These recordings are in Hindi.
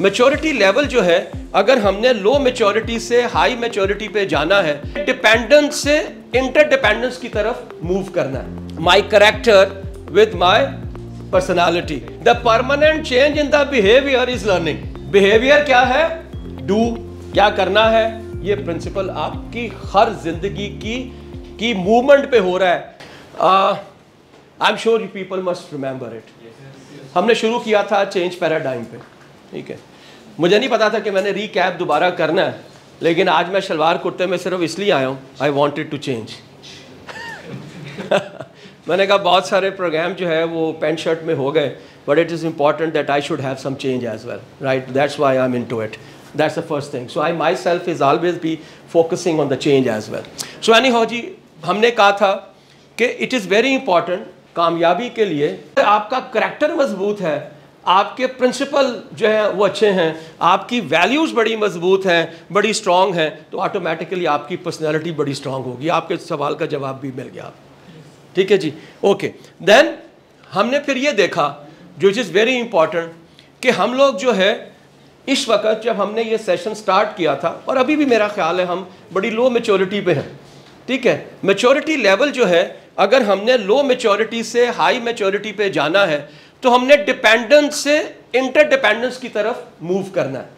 मैच्योरिटी लेवल जो है, अगर हमने लो मैच्योरिटी से हाई मैच्योरिटी पे जाना है, डिपेंडेंस से इंटरडिपेंडेंस की तरफ मूव करना है। My character with my personality, the permanent change in the behaviour is learning. Behaviour क्या है? डू, क्या करना है, ये प्रिंसिपल आपकी हर जिंदगी की मूवमेंट पे हो रहा है। आई am sure you people must remember it. हमने शुरू किया था चेंज पैराडाइम पे, ठीक है। मुझे नहीं पता था कि मैंने रीकैप दोबारा करना है, लेकिन आज मैं शलवार कुर्ते में सिर्फ इसलिए आया हूँ, आई वॉन्टेड टू चेंज। मैंने कहा बहुत सारे प्रोग्राम जो है वो पैंट शर्ट में हो गए, but it is important that I should have some change as well, right? That's why I am into it, that's the first thing. So I myself is always be focusing on the change as well. So anyhow जी, हमने कहा था कि इट इज़ वेरी इंपॉर्टेंट कामयाबी के लिए आपका करैक्टर मजबूत है, आपके प्रिंसिपल जो है वो अच्छे हैं, आपकी वैल्यूज़ बड़ी मजबूत हैं, बड़ी स्ट्रॉन्ग हैं, तो ऑटोमेटिकली आपकी पर्सनैलिटी बड़ी स्ट्रॉन्ग होगी। आपके सवाल का जवाब भी मिल गया, ठीक है जी, ओके। देन हमने फिर ये देखा जो इज़ वेरी इंपॉर्टेंट कि हम लोग जो है इस वक्त जब हमने ये सेशन स्टार्ट किया था, और अभी भी मेरा ख्याल है हम बड़ी लो मैच्योरिटी पे हैं, ठीक है। मैच्योरिटी लेवल जो है, अगर हमने लो मैच्योरिटी से हाई मैच्योरिटी पे जाना है, तो हमने डिपेंडेंस से इंटरडिपेंडेंस की तरफ मूव करना है।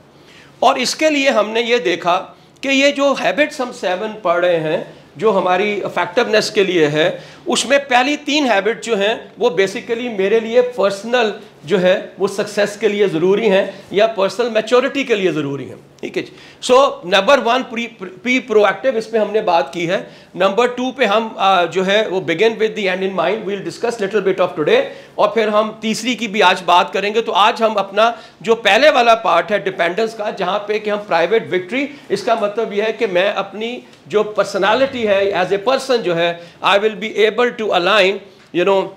और इसके लिए हमने ये देखा कि ये जो हैबिट्स हम 7 पढ़ रहे हैं, जो हमारी इफेक्टिवनेस के लिए है, उसमें पहली 3 हैबिट जो हैं वो बेसिकली मेरे लिए पर्सनल जो है वो सक्सेस के लिए ज़रूरी हैं या पर्सनल मैच्योरिटी के लिए ज़रूरी हैं, ठीक है जी। सो नंबर 1 प्री प्रोएक्टिव, इस पे हमने बात की है। नंबर 2 पे हम जो है वो begin with the end in mind, we will discuss little bit of today, और फिर हम तीसरी की भी आज बात करेंगे। तो आज हम अपना जो पहले वाला पार्ट है डिपेंडेंस का, जहाँ पे कि हम प्राइवेट विक्ट्री, इसका मतलब यह है कि मैं अपनी जो पर्सनालिटी है एज ए पर्सन जो है, I will be able to align you know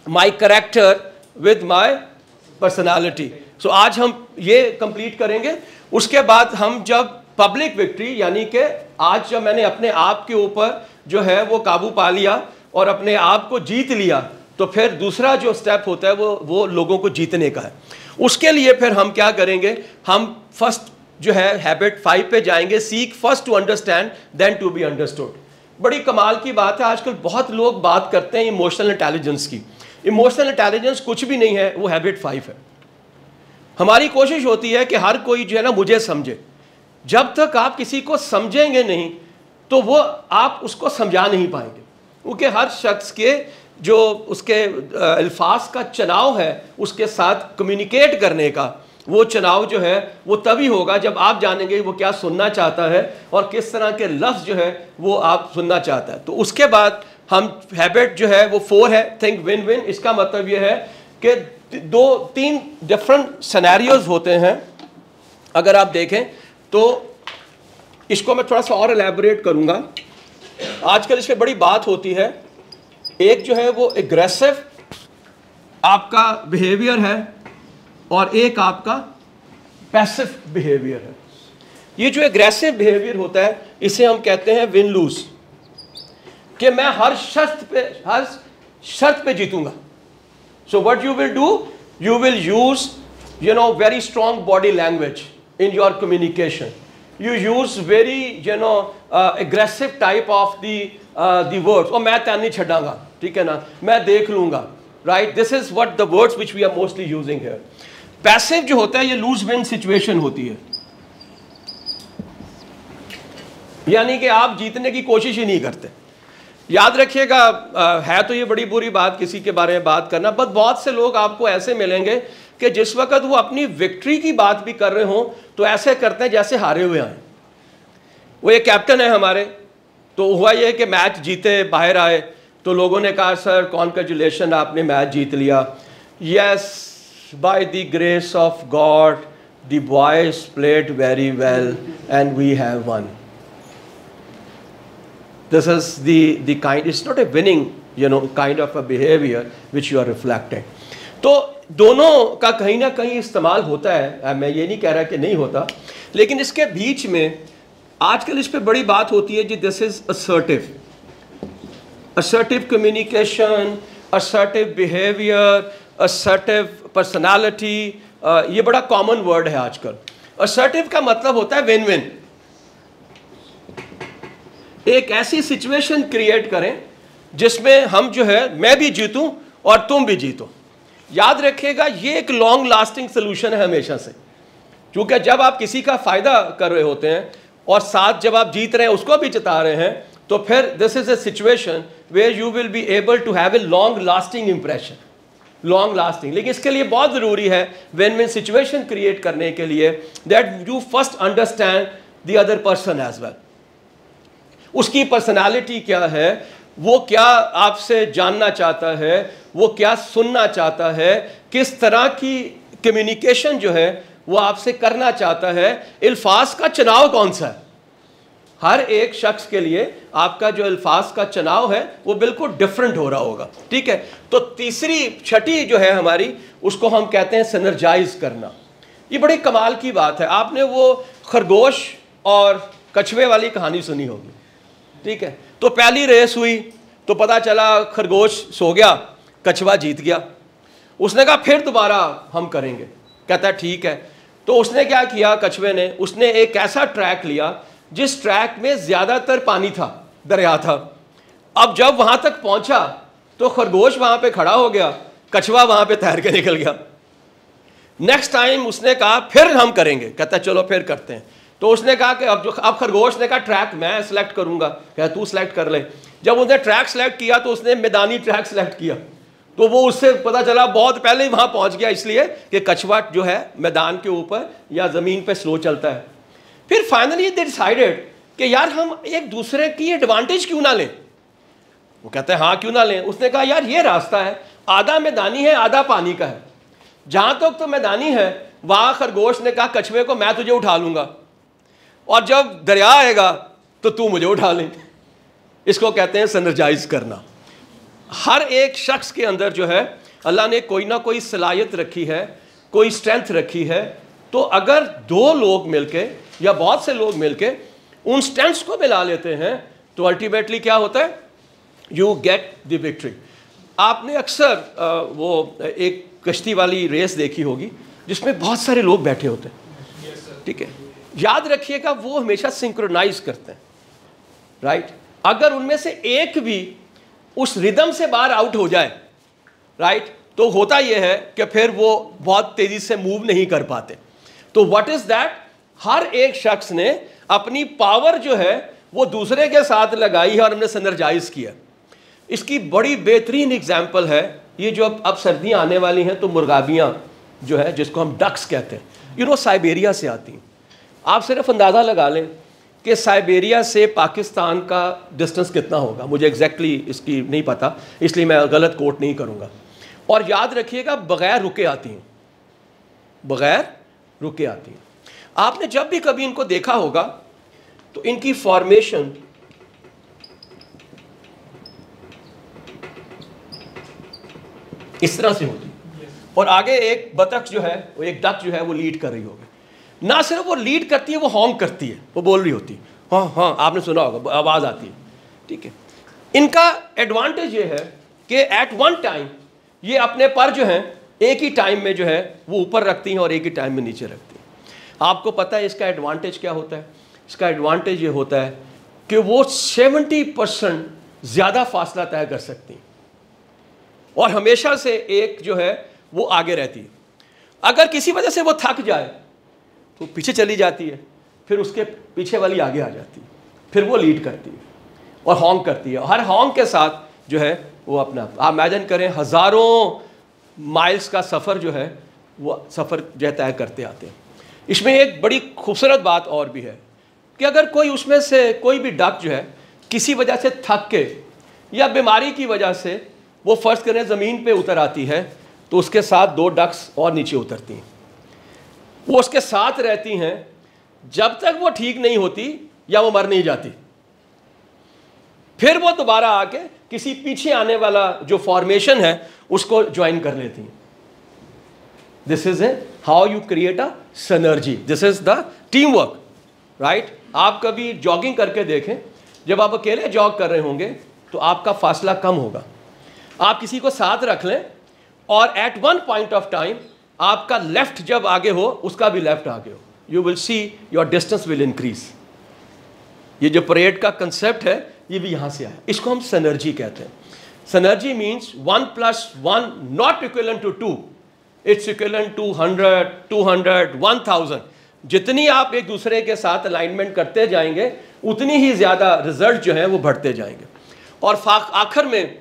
my character with my personality. So आज हम ये कंप्लीट करेंगे। उसके बाद हम जब पब्लिक विक्ट्री, यानी कि आज जब मैंने अपने आप के ऊपर जो है वो काबू पा लिया और अपने आप को जीत लिया, तो फिर दूसरा जो स्टेप होता है वो लोगों को जीतने का है। उसके लिए फिर हम क्या करेंगे, हम फर्स्ट जो है हैबिट 5 पे जाएंगे, seek first to understand then to be understood. बड़ी कमाल की बात है, आजकल बहुत लोग बात करते हैं इमोशनल इंटेलिजेंस की। इमोशनल इंटेलिजेंस कुछ भी नहीं है, वो हैबिट 5 है। हमारी कोशिश होती है कि हर कोई जो है ना मुझे समझे। जब तक आप किसी को समझेंगे नहीं, तो वो आप उसको समझा नहीं पाएंगे, क्योंकि हर शख्स के जो उसके अल्फाज का चुनाव है, उसके साथ कम्युनिकेट करने का वो चुनाव जो है वो तभी होगा जब आप जानेंगे वो क्या सुनना चाहता है और किस तरह के लफ्ज़ जो है वो आप सुनना चाहता है। तो उसके बाद हम हैबिट जो है वो 4 है, थिंक विन विन। इसका मतलब ये है कि 2-3 डिफरेंट सिनेरियोज होते हैं। अगर आप देखें तो इसको मैं थोड़ा सा और एलैबोरेट करूंगा। आजकल इस पर बड़ी बात होती है। एक जो है वो एग्रेसिव आपका बिहेवियर है और एक आपका पैसिव बिहेवियर है। ये जो एग्रेसिव बिहेवियर होता है इसे हम कहते हैं विन लूज, कि मैं हर शर्त पे जीतूंगा। So what you will do, you will use very strong body language in your communication. You use very aggressive type of the words. और मैं तैन नहीं छड़ांगा, ठीक है ना, मैं देख लूंगा, right? This is what the words which we are mostly using here. Passive जो होता है ये लूज विन सिचुएशन होती है, यानी कि आप जीतने की कोशिश ही नहीं करते। याद रखिएगा, है तो ये बड़ी बुरी बात किसी के बारे में बात करना, बट बहुत से लोग आपको ऐसे मिलेंगे कि जिस वक्त वो अपनी विक्ट्री की बात भी कर रहे हों तो ऐसे करते हैं जैसे हारे हुए आए। वो एक कैप्टन है हमारे, तो हुआ ये कि मैच जीते, बाहर आए तो लोगों ने कहा सर कॉन्ग्रेचुलेशन, आपने मैच जीत लिया। Yes, by the grace of God the boys played very well and we have won. This is the kind, it's not a winning, kind of a behavior which you are reflecting. तो दोनों का कहीं ना कहीं इस्तेमाल होता है, मैं ये नहीं कह रहा कि नहीं होता, लेकिन इसके बीच में आजकल इस पे बड़ी बात होती है जी, this is assertive communication, assertive behaviour, assertive personality, ये बड़ा कॉमन वर्ड है आजकल। असर्टिव का मतलब होता है विन विन। एक ऐसी सिचुएशन क्रिएट करें जिसमें हम जो है, मैं भी जीतूं और तुम भी जीतो। याद रखिएगा ये एक लॉन्ग लास्टिंग सोल्यूशन है हमेशा से, क्योंकि जब आप किसी का फायदा कर रहे होते हैं और साथ जब आप जीत रहे हैं उसको भी जिता रहे हैं, तो फिर this is a situation where you will be able to have a long lasting impression, long lasting. लेकिन इसके लिए बहुत ज़रूरी है विन विन सिचुएशन क्रिएट करने के लिए that you first understand the other person as well. उसकी पर्सनालिटी क्या है, वो क्या आपसे जानना चाहता है, वो क्या सुनना चाहता है, किस तरह की कम्युनिकेशन जो है वो आपसे करना चाहता है, अल्फाज का चुनाव कौन सा है। हर एक शख्स के लिए आपका जो अल्फाज का चुनाव है वो बिल्कुल डिफरेंट हो रहा होगा, ठीक है। तो तीसरी छठी जो है हमारी, उसको हम कहते हैं सिनर्जाइज करना। ये बड़ी कमाल की बात है। आपने वो खरगोश और कछुए वाली कहानी सुनी होगी, ठीक है। तो पहली रेस हुई तो पता चला खरगोश सो गया, कछुआ जीत गया। उसने कहा फिर दोबारा हम करेंगे, कहता है ठीक है। तो उसने क्या किया, कछुए ने, उसने एक ऐसा ट्रैक लिया जिस ट्रैक में ज़्यादातर पानी था, दरिया था। अब जब वहाँ तक पहुँचा तो खरगोश वहाँ पे खड़ा हो गया, कछुआ वहाँ पे तैर के निकल गया। नेक्स्ट टाइम उसने कहा फिर हम करेंगे, कहता चलो फिर करते हैं। तो उसने कहा कि अब खरगोश ने कहा ट्रैक मैं सेलेक्ट करूंगा, क्या तू सेलेक्ट कर ले। जब उसने ट्रैक सेलेक्ट किया तो उसने मैदानी ट्रैक सेलेक्ट किया, तो वो उससे पता चला बहुत पहले ही वहां पहुंच गया, इसलिए कि कछुआ जो है मैदान के ऊपर या ज़मीन पे स्लो चलता है। फिर फाइनली दे डिसाइडेड कि यार हम एक दूसरे की एडवांटेज क्यों ना लें। वो कहते हैं हाँ क्यों ना लें। उसने कहा यार ये रास्ता है, आधा मैदानी है आधा पानी का है। जहाँ तक तो मैदानी है वहाँ खरगोश ने कहा कछुए को मैं तुझे उठा लूँगा, और जब दरिया आएगा तो तू मुझे उठा ले। इसको कहते हैं सिनर्जाइज करना। हर एक शख्स के अंदर जो है अल्लाह ने कोई ना कोई सलाहियत रखी है, कोई स्ट्रेंथ रखी है। तो अगर दो लोग मिलके या बहुत से लोग मिलके उन स्ट्रेंथ्स को मिला लेते हैं तो अल्टीमेटली क्या होता है, यू गेट द विक्ट्री। आपने अक्सर वो एक कश्ती वाली रेस देखी होगी जिसमें बहुत सारे लोग बैठे होते हैं, ठीक है। याद रखिएगा वो हमेशा सिंक्रोनाइज करते हैं, राइट। अगर उनमें से एक भी उस रिदम से बाहर आउट हो जाए, राइट, तो होता यह है कि फिर वो बहुत तेजी से मूव नहीं कर पाते। तो व्हाट इज दैट, हर एक शख्स ने अपनी पावर जो है वो दूसरे के साथ लगाई है और हमने सिनर्जाइज किया। इसकी बड़ी बेहतरीन एग्जाम्पल है ये जो अब सर्दियाँ आने वाली हैं तो मुर्गाबियाँ जो है जिसको हम डक्स कहते हैं, साइबेरिया से आती हैं। आप सिर्फ अंदाज़ा लगा लें कि साइबेरिया से पाकिस्तान का डिस्टेंस कितना होगा। मुझे एग्जैक्टली इसकी नहीं पता, इसलिए मैं गलत कोट नहीं करूँगा। और याद रखिएगा बग़ैर रुके आती हैं, बग़ैर रुके आती हैं। आपने जब भी कभी इनको देखा होगा तो इनकी फॉर्मेशन इस तरह से होती है, और आगे एक बतख जो है, वो एक डक जो है वो लीड कर रही होगी। ना सिर्फ वो लीड करती है, वो हॉन्क करती है, वो बोल रही होती है, हाँ हाँ आपने सुना होगा, आवाज़ आती है, ठीक है। इनका एडवांटेज ये है कि एट वन टाइम ये अपने पर जो हैं एक ही टाइम में जो है वो ऊपर रखती हैं और एक ही टाइम में नीचे रखती हैं। आपको पता है इसका एडवांटेज क्या होता है? इसका एडवांटेज ये होता है कि वो 70% ज़्यादा फासला तय कर सकती हैं और हमेशा से एक जो है वो आगे रहती है। अगर किसी वजह से वो थक जाए तो पीछे चली जाती है, फिर उसके पीछे वाली आगे आ जाती है, फिर वो लीड करती है और हॉन्क करती है। हर हॉन्क के साथ जो है वो अपना, आप इमेजिन करें हज़ारों माइल्स का सफ़र जो है वो सफ़र जो है तय करते आते हैं। इसमें एक बड़ी खूबसूरत बात और भी है कि अगर कोई उसमें से कोई भी डक जो है किसी वजह से थक के या बीमारी की वजह से वो फ़र्ज़ करें ज़मीन पे उतर आती है तो उसके साथ 2 डक्स और नीचे उतरती हैं, वो उसके साथ रहती हैं जब तक वो ठीक नहीं होती या वो मर नहीं जाती। फिर वो दोबारा आके किसी पीछे आने वाला जो फॉर्मेशन है उसको ज्वाइन कर लेती हैं। This is how you create a synergy, this is the team work, right. आप कभी जॉगिंग करके देखें, जब आप अकेले जॉग कर रहे होंगे तो आपका फासला कम होगा। आप किसी को साथ रख लें और at one point of time आपका लेफ्ट जब आगे हो उसका भी लेफ्ट आगे हो, you will see your distance will increase. ये जो परेड का कंसेप्ट है ये भी यहाँ से आया, इसको हम सिनर्जी कहते हैं। Synergy means 1 + 1 not equivalent to 2, it's equivalent to 100, 200, 1000। जितनी आप एक दूसरे के साथ अलाइनमेंट करते जाएंगे उतनी ही ज़्यादा रिजल्ट जो है वो बढ़ते जाएंगे। और आखिर में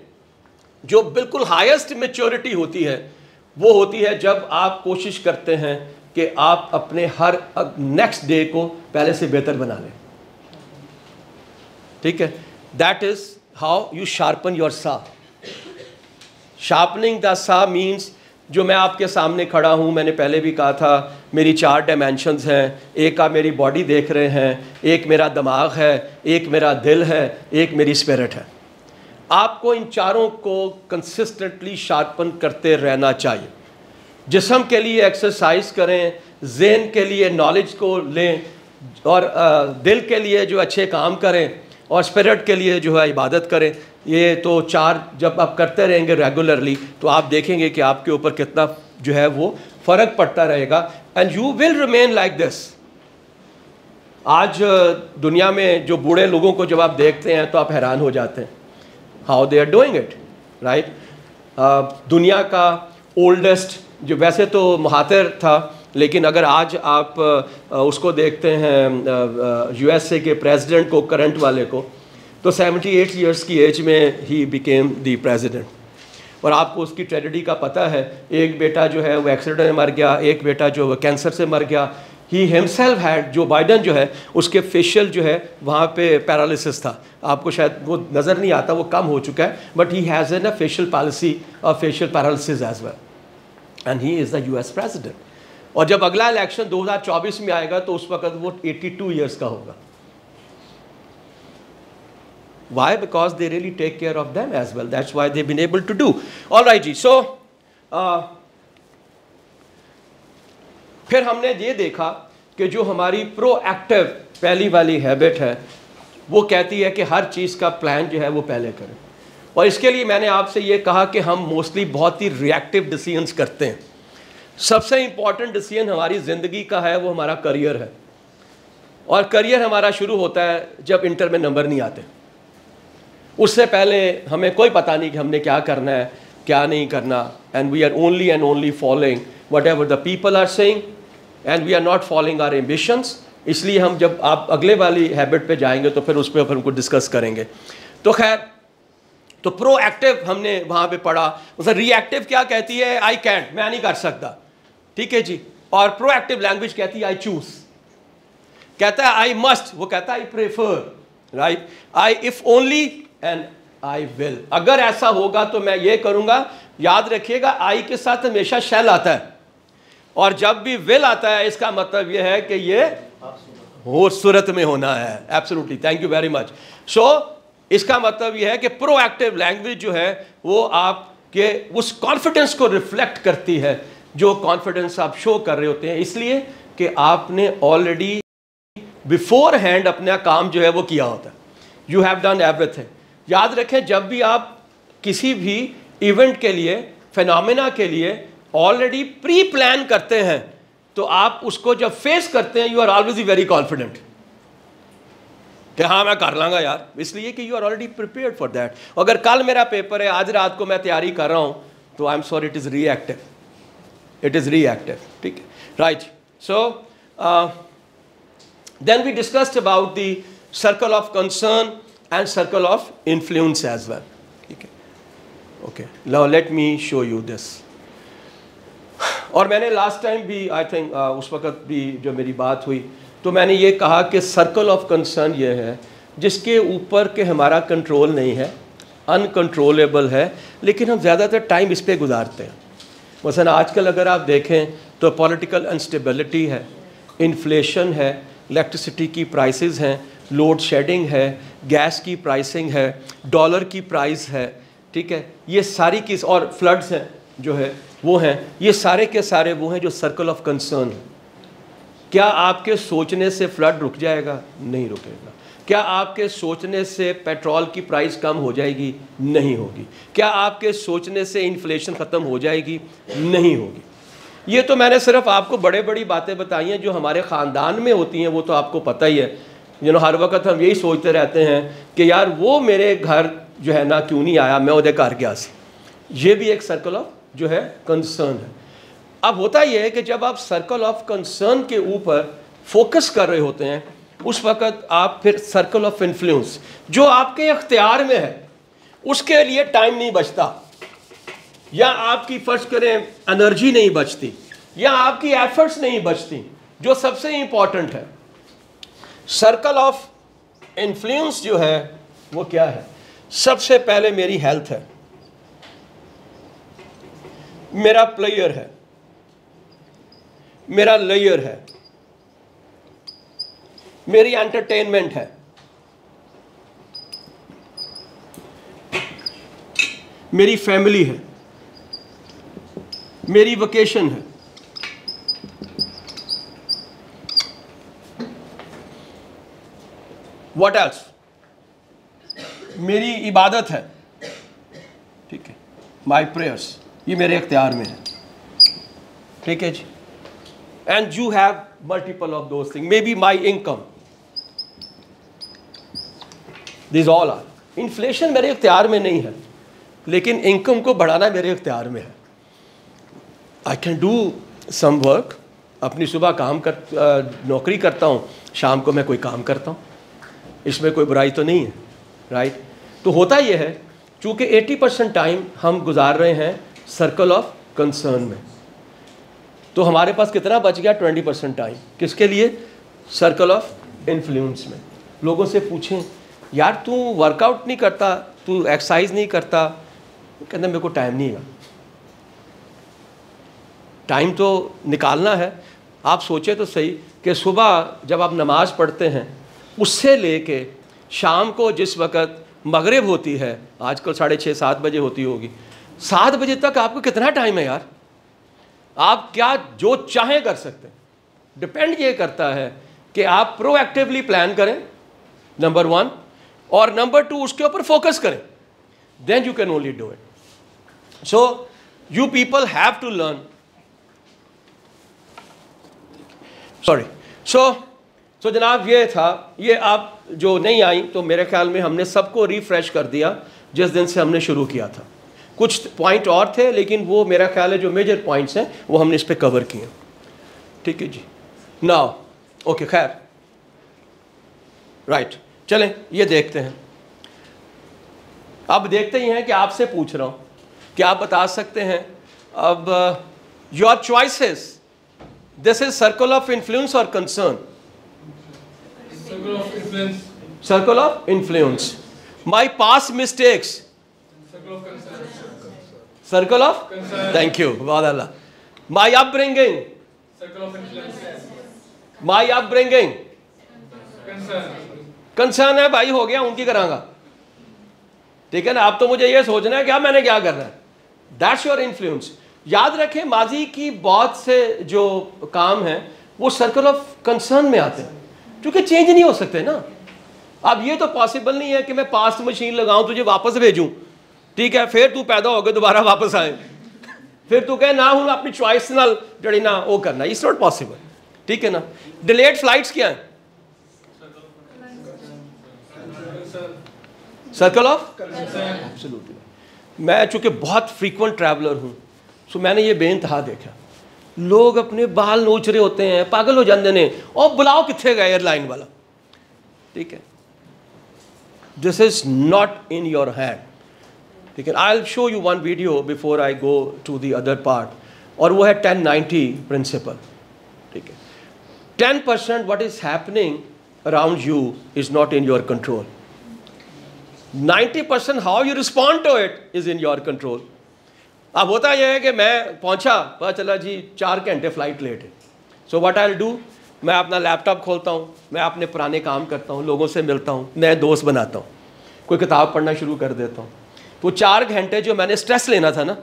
जो बिल्कुल हाईएस्ट मैच्योरिटी होती है वो होती है जब आप कोशिश करते हैं कि आप अपने हर नेक्स्ट डे को पहले से बेहतर बना लें। ठीक है, that is how you sharpen your सा। शार्पनिंग द सा मीन्स, जो मैं आपके सामने खड़ा हूँ, मैंने पहले भी कहा था मेरी 4 डायमेंशंस हैं। एक आप मेरी बॉडी देख रहे हैं, एक मेरा दिमाग है, एक मेरा दिल है, एक मेरी स्पिरिट है। आपको इन चारों को कंसिस्टेंटली शार्पन करते रहना चाहिए। जिस्म के लिए एक्सरसाइज करें, ज़हन के लिए नॉलेज को लें, और दिल के लिए जो अच्छे काम करें, और स्पिरिट के लिए जो है इबादत करें। ये तो 4 जब आप करते रहेंगे रेगुलरली तो आप देखेंगे कि आपके ऊपर कितना जो है वो फ़र्क पड़ता रहेगा, and you will remain like this. आज दुनिया में जो बूढ़े लोगों को जब आप देखते हैं तो आप हैरान हो जाते हैं, how they are doing it, right. दुनिया का ओल्डेस्ट, जो वैसे तो महातिर था, लेकिन अगर आज आप उसको देखते हैं यूएसए के प्रेसिडेंट को, करंट वाले को, तो 78 ईयर्स की एज में ही बिकेम द प्रेसिडेंट। और आपको उसकी ट्रेजेडी का पता है, एक बेटा जो है वो एक्सीडेंट में मर गया, एक बेटा जो है कैंसर से मर गया। ही हिमसेल्फ हैड, जो बाइडन जो है उसके फेशियल जो है वहाँ पे पैरालिसिस था। आपको शायद वो नज़र नहीं आता, वो कम हो चुका है, but he has an facial palsy और facial paralysis as well, and he is the US president. और जब अगला इलेक्शन 2024 में आएगा तो उस वक्त वो 82 ईयर्स का होगा। Why? Because they really take care of them as well. That's why they've been able to do. All right ji, so फिर हमने ये देखा कि जो हमारी प्रोएक्टिव पहली वाली हैबिट है वो कहती है कि हर चीज़ का प्लान जो है वो पहले करें। और इसके लिए मैंने आपसे ये कहा कि हम मोस्टली बहुत ही रिएक्टिव डिसीजंस करते हैं। सबसे इम्पॉर्टेंट डिसीजन हमारी ज़िंदगी का है वो हमारा करियर है, और करियर हमारा शुरू होता है जब इंटर में नंबर नहीं आते। उससे पहले हमें कोई पता नहीं कि हमने क्या करना है, क्या नहीं करना, and we are only and only following whatever the people are saying, and we are not following our ambitions. इसलिए हम जब आप अगले वाली हैबिट पे जाएंगे तो फिर उस पर हमको डिस्कस करेंगे। तो खैर, तो प्रोएक्टिव हमने वहाँ पे पढ़ा। रिएक्टिव क्या कहती है? आई कैंट, मैं नहीं कर सकता, ठीक है जी। और प्रोएक्टिव लैंग्वेज कहती है आई चूज, कहता है आई मस्ट, वो कहता है I prefer, right. I if only and I will, अगर ऐसा होगा तो मैं ये करूंगा। याद रखिएगा, आई के साथ हमेशा शैल आता है, और जब भी विल आता है इसका मतलब ये है कि ये हो सूरत में होना है। Absolutely, thank you very much. So इसका मतलब ये है कि प्रोएक्टिव लैंग्वेज जो है वो आपके उस कॉन्फिडेंस को रिफ्लेक्ट करती है जो कॉन्फिडेंस आप शो कर रहे होते हैं, इसलिए कि आपने ऑलरेडी बिफोर हैंड अपना काम जो है वो किया होता है। You have done everything. याद रखें, जब भी आप किसी भी इवेंट के लिए, फिनोमेना के लिए ऑलरेडी प्री प्लान करते हैं तो आप उसको जब फेस करते हैं you are always very confident कि हाँ मैं कर लांगा यार, इसलिए कि you are already prepared for that. अगर कल मेरा पेपर है, आज रात को मैं तैयारी कर रहा हूँ, तो I am sorry, it is reactive, it is reactive, ठीक है, right. So then we discussed about the circle of concern and circle of influence as well. Okay, now let me show you this. और मैंने लास्ट टाइम भी आई थिंक उस वक्त भी जो मेरी बात हुई तो मैंने ये कहा कि सर्कल ऑफ कंसर्न ये है जिसके ऊपर के हमारा कंट्रोल नहीं है, अनकंट्रोलेबल है, लेकिन हम ज़्यादातर टाइम इस पर गुजारते हैं। मसलन आजकल अगर आप देखें तो पॉलिटिकल अनस्टेबिलिटी है, इन्फ्लेशन है, इलेक्ट्रिसिटी की प्राइसेस हैं, लोड शेडिंग है, गैस की प्राइसिंग है, डॉलर की प्राइस है, ठीक है, ये सारी की, और फ्लड्स हैं जो है वो हैं, ये सारे के सारे वो हैं जो सर्कल ऑफ कंसर्न है। क्या आपके सोचने से फ्लड रुक जाएगा? नहीं रुकेगा। क्या आपके सोचने से पेट्रोल की प्राइस कम हो जाएगी? नहीं होगी। क्या आपके सोचने से इन्फ्लेशन ख़त्म हो जाएगी? नहीं होगी। ये तो मैंने सिर्फ आपको बड़े बड़ी बातें बताई हैं जो हमारे ख़ानदान में होती हैं, वो तो आपको पता ही है। हर वक्त हम यही सोचते रहते हैं कि यार वो मेरे घर जो है ना क्यों नहीं आया, मैं उधर घर गया सी। ये भी एक सर्कल ऑफ जो है कंसर्न है। अब होता यह है कि जब आप सर्कल ऑफ कंसर्न के ऊपर फोकस कर रहे होते हैं, उस वक्त आप फिर सर्कल ऑफ इन्फ्लुएंस जो आपके इख्तियार में है उसके लिए टाइम नहीं बचता, या आपकी फर्ज करें एनर्जी नहीं बचती, या आपकी एफर्ट्स नहीं बचती। जो सबसे इंपॉर्टेंट है, सर्कल ऑफ इन्फ्लुएंस जो है वो क्या है? सबसे पहले मेरी हेल्थ है, मेरा प्लेयर है, मेरा लेयर है, मेरी एंटरटेनमेंट है, मेरी फैमिली है, मेरी वेकेशन है, व्हाट एल्स, मेरी इबादत है, ठीक है, माई प्रेयर्स, ये मेरे इख्तियार में है, ठीक है जी। And you have multiple of those thing, may be my income, this all are. Inflation मेरे इख्तियार में नहीं है, लेकिन इनकम को बढ़ाना मेरे इख्तियार में है। I can do some work, अपनी सुबह नौकरी करता हूँ, शाम को मैं कोई काम करता हूँ, इसमें कोई बुराई तो नहीं है, राइट। तो होता यह है चूँकि 80% टाइम हम गुजार रहे हैं सर्कल ऑफ कंसर्न में, तो हमारे पास कितना बच गया? 20% टाइम किसके लिए? सर्कल ऑफ इन्फ्लुएंस में। लोगों से पूछें, यार तू वर्कआउट नहीं करता, तू एक्सरसाइज नहीं करता, कहते मेरे को टाइम नहीं है। टाइम तो निकालना है। आप सोचें तो सही कि सुबह जब आप नमाज़ पढ़ते हैं उससे लेके शाम को जिस वक़्त मगरिब होती है, आजकल 6:30-7 बजे होती होगी, 7 बजे तक आपको कितना टाइम है यार? आप क्या जो चाहें कर सकते हैं। डिपेंड ये करता है कि आप प्रोएक्टिवली प्लान करें, नंबर 1, और नंबर 2 उसके ऊपर फोकस करें, then you can only do it. So you people have to learn, sorry, so जनाब ये था। ये आप जो नहीं आई तो मेरे ख्याल में हमने सबको रिफ्रेश कर दिया जिस दिन से हमने शुरू किया था। कुछ पॉइंट और थे, लेकिन वो मेरा ख्याल है जो मेजर पॉइंट्स हैं वो हमने इस पे कवर किए, ठीक है जी। नाउ ओके, खैर, राइट, चलें ये देखते हैं। अब देखते ही हैं कि आपसे पूछ रहा हूँ कि आप बता सकते हैं अब your choices, this is circle of influence और concern? Circle of influence. Circle of influence. My past mistakes. Circle of concern. Circle of Concern. Thank you. बहुत अल्लाह। My upbringing. Circle of influence. My upbringing. Concern. Concern है भाई, हो गया, उनकी करांगा, ठीक है ना। आप तो मुझे ये सोचना है क्या मैंने क्या करना है। That's your influence. याद रखें, माजी की बहुत से जो काम हैं वो सर्कल ऑफ कंसर्न में आते हैं, क्योंकि चेंज नहीं हो सकते ना। अब ये तो पॉसिबल नहीं है कि मैं पास्ट मशीन लगाऊं, तुझे वापस भेजूं, ठीक है, फिर तू पैदा हो गए दोबारा वापस आए, फिर तू कहे ना हूं अपनी चॉइस नाल जड़ी ना वो करना, इट्स नॉट पॉसिबल, ठीक है ना। डिलेड फ्लाइट्स क्या है? Circle of absolutely. मैं चूंकि बहुत फ्रीक्वेंट ट्रैवलर हूं, सो मैंने ये बेइंतहा देखा, लोग अपने बाल नोच रहे होते हैं, पागल हो जाते हैं, और बुलाओ कितने गए एयरलाइन वाला, ठीक है। This is not in your hand, ठीक है। I will show you one video before I go to the other part, और वो है 10-90 प्रिंसिपल, ठीक है। 10% what is happening around you is not in your control, 90% how you respond to it is in your control. अब होता यह है कि मैं पहुंचा, पता चला जी 4 घंटे फ्लाइट लेट है, so what I will do, मैं अपना लैपटॉप खोलता हूँ, मैं अपने पुराने काम करता हूँ, लोगों से मिलता हूँ, नए दोस्त बनाता हूँ, कोई किताब पढ़ना शुरू कर देता हूँ। तो 4 घंटे जो मैंने स्ट्रेस लेना था ना,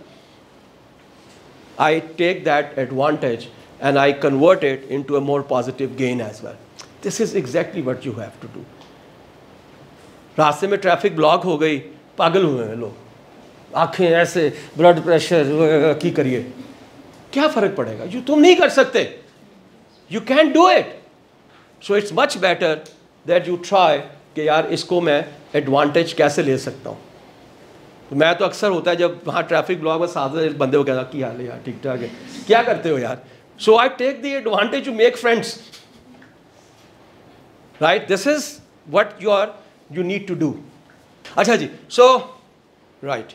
I take that advantage and I convert it into a more positive gain as well. This is exactly what you have to do. रास्ते में ट्रैफिक ब्लॉक हो गई, पागल हुए हैं लोग, आंखें ऐसे, ब्लड प्रेशर की करिए, क्या फ़र्क पड़ेगा, तुम नहीं कर सकते, you can do it. So it's much better that you try कि यार इसको मैं एडवांटेज कैसे ले सकता हूँ. मैं तो अक्सर होता है जब वहाँ ट्रैफिक ब्लॉक में साथ बंदे को कहता क्या हाल है यार, ठीक ठाक है, क्या करते हो यार. So I take the advantage to make friends, right. This is what you need to do. अच्छा जी, सो राइट,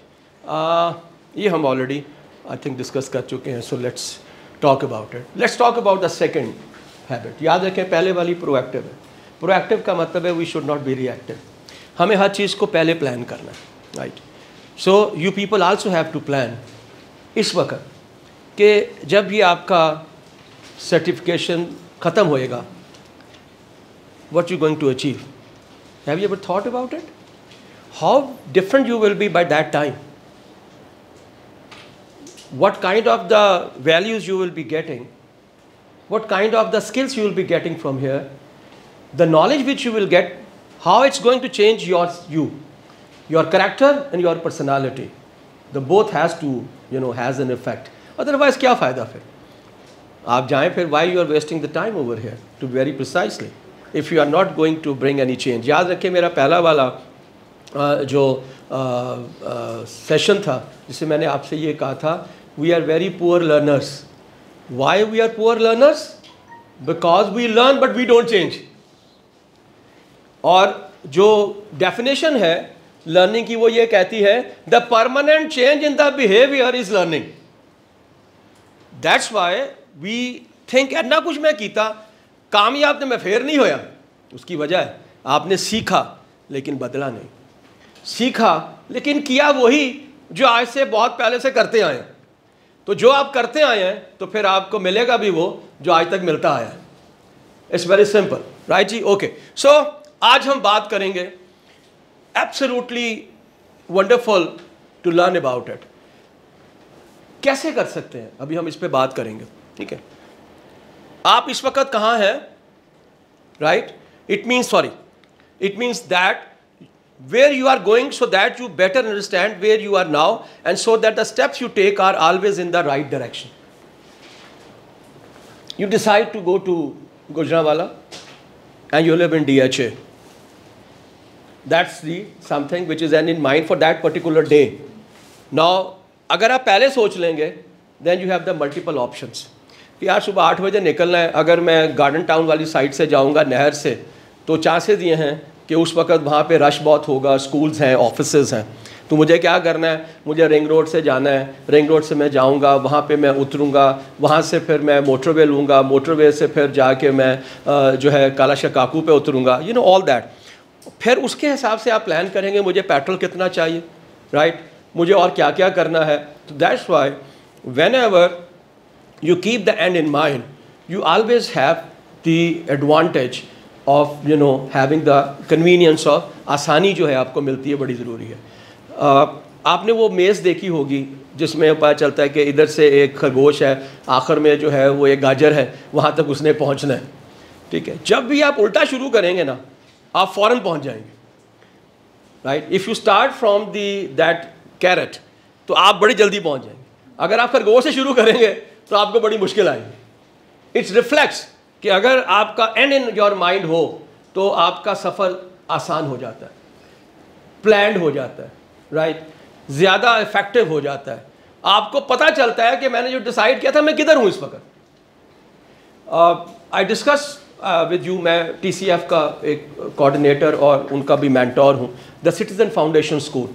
ये हम ऑलरेडी आई थिंक डिस्कस कर चुके हैं. So let's talk about it. Let's talk about the second habit. याद रखें पहले वाली प्रोएक्टिव है. प्रोएक्टिव का मतलब है we should not be reactive. हमें हर चीज़ को पहले प्लान करना है, right. So you people also have to plan इस वक्त कि जब भी आपका सर्टिफिकेशन ख़त्म होएगा, what you going to achieve? Have you ever thought about it? How different you will be by that time? What kind of the values you will be getting? What kind of the skills you will be getting from here? The knowledge which you will get, how it's going to change your character and your personality. The both has to, has an effect. Otherwise क्या फ़ायदा फिर आप जाएं फिर. why you are wasting the time over here, to very precisely, if you are not going to bring any change. याद रखें मेरा पहला वाला जो सेशन था जिससे मैंने आपसे ये कहा था, we are very poor learners. Why we are poor learners? Because we learn but we don't change. और जो डेफिनेशन है लर्निंग की वो ये कहती है the permanent change in the behaviour is learning. That's why we think इतना कुछ मैं कीता कामयाब तो मैं फिर नहीं होया. उसकी वजह है आपने सीखा लेकिन बदला नहीं. सीखा लेकिन किया वही जो आज से बहुत पहले से करते आए हैं. तो जो आप करते आए हैं तो फिर आपको मिलेगा भी वो जो आज तक मिलता आया है. It's very simple, right ji. Okay, so आज हम बात करेंगे absolutely wonderful to learn about it. कैसे कर सकते हैं अभी हम इस पे बात करेंगे, ठीक है. आप इस वक्त कहाँ हैं, right. It means that where you are going, so that you better understand where you are now, and so that the steps you take are always in the right direction. You decide to go to Gujranwala and you live in DHA. That's the something which is in mind for that particular day. Now अगर आप पहले सोच लेंगे then you have the multiple options कि यार सुबह 8 बजे निकलना है. अगर मैं गार्डन टाउन वाली साइड से जाऊंगा नहर से तो चांसेस ये हैं कि उस वक्त वहाँ पे रश बहुत होगा, स्कूल्स हैं, ऑफिसेज हैं. तो मुझे क्या करना है, मुझे रिंग रोड से जाना है. रिंग रोड से मैं जाऊँगा, वहाँ पे मैं उतरूँगा, वहाँ से फिर मैं मोटरवे लूँगा, मोटरवे से फिर जाके मैं जो है काला शकाकू पे उतरूँगा, ऑल दैट. फिर उसके हिसाब से आप प्लान करेंगे मुझे पेट्रोल कितना चाहिए, राइट, मुझे और क्या क्या करना है. तो that's why when ever you keep the end in mind you always have the advantage of having the convenience of. आसानी जो है आपको मिलती है, बड़ी ज़रूरी है. आपने वो मेज़ देखी होगी जिसमें पता चलता है कि इधर से एक खरगोश है, आखिर में जो है वो एक गाजर है, वहाँ तक उसने पहुँचना है, ठीक है. जब भी आप उल्टा शुरू करेंगे ना आप फ़ौरन पहुँच जाएंगे, right. If you start from that carrot तो आप बड़ी जल्दी पहुँच जाएंगे. अगर आप खरगोश से शुरू करेंगे तो आपको बड़ी मुश्किल आएगी. इट्स रिफ्लेक्स कि अगर आपका एंड इन योर माइंड हो तो आपका सफ़र आसान हो जाता है, प्लान्ड हो जाता है, राइट, ज़्यादा इफेक्टिव हो जाता है. आपको पता चलता है कि मैंने जो डिसाइड किया था मैं किधर हूँ इस वक्त. आई डिस्कस विद यू, मैं TCF का एक कोऑर्डिनेटर और उनका भी मेंटोर हूँ. द सिटीज़न फाउंडेशन स्कूल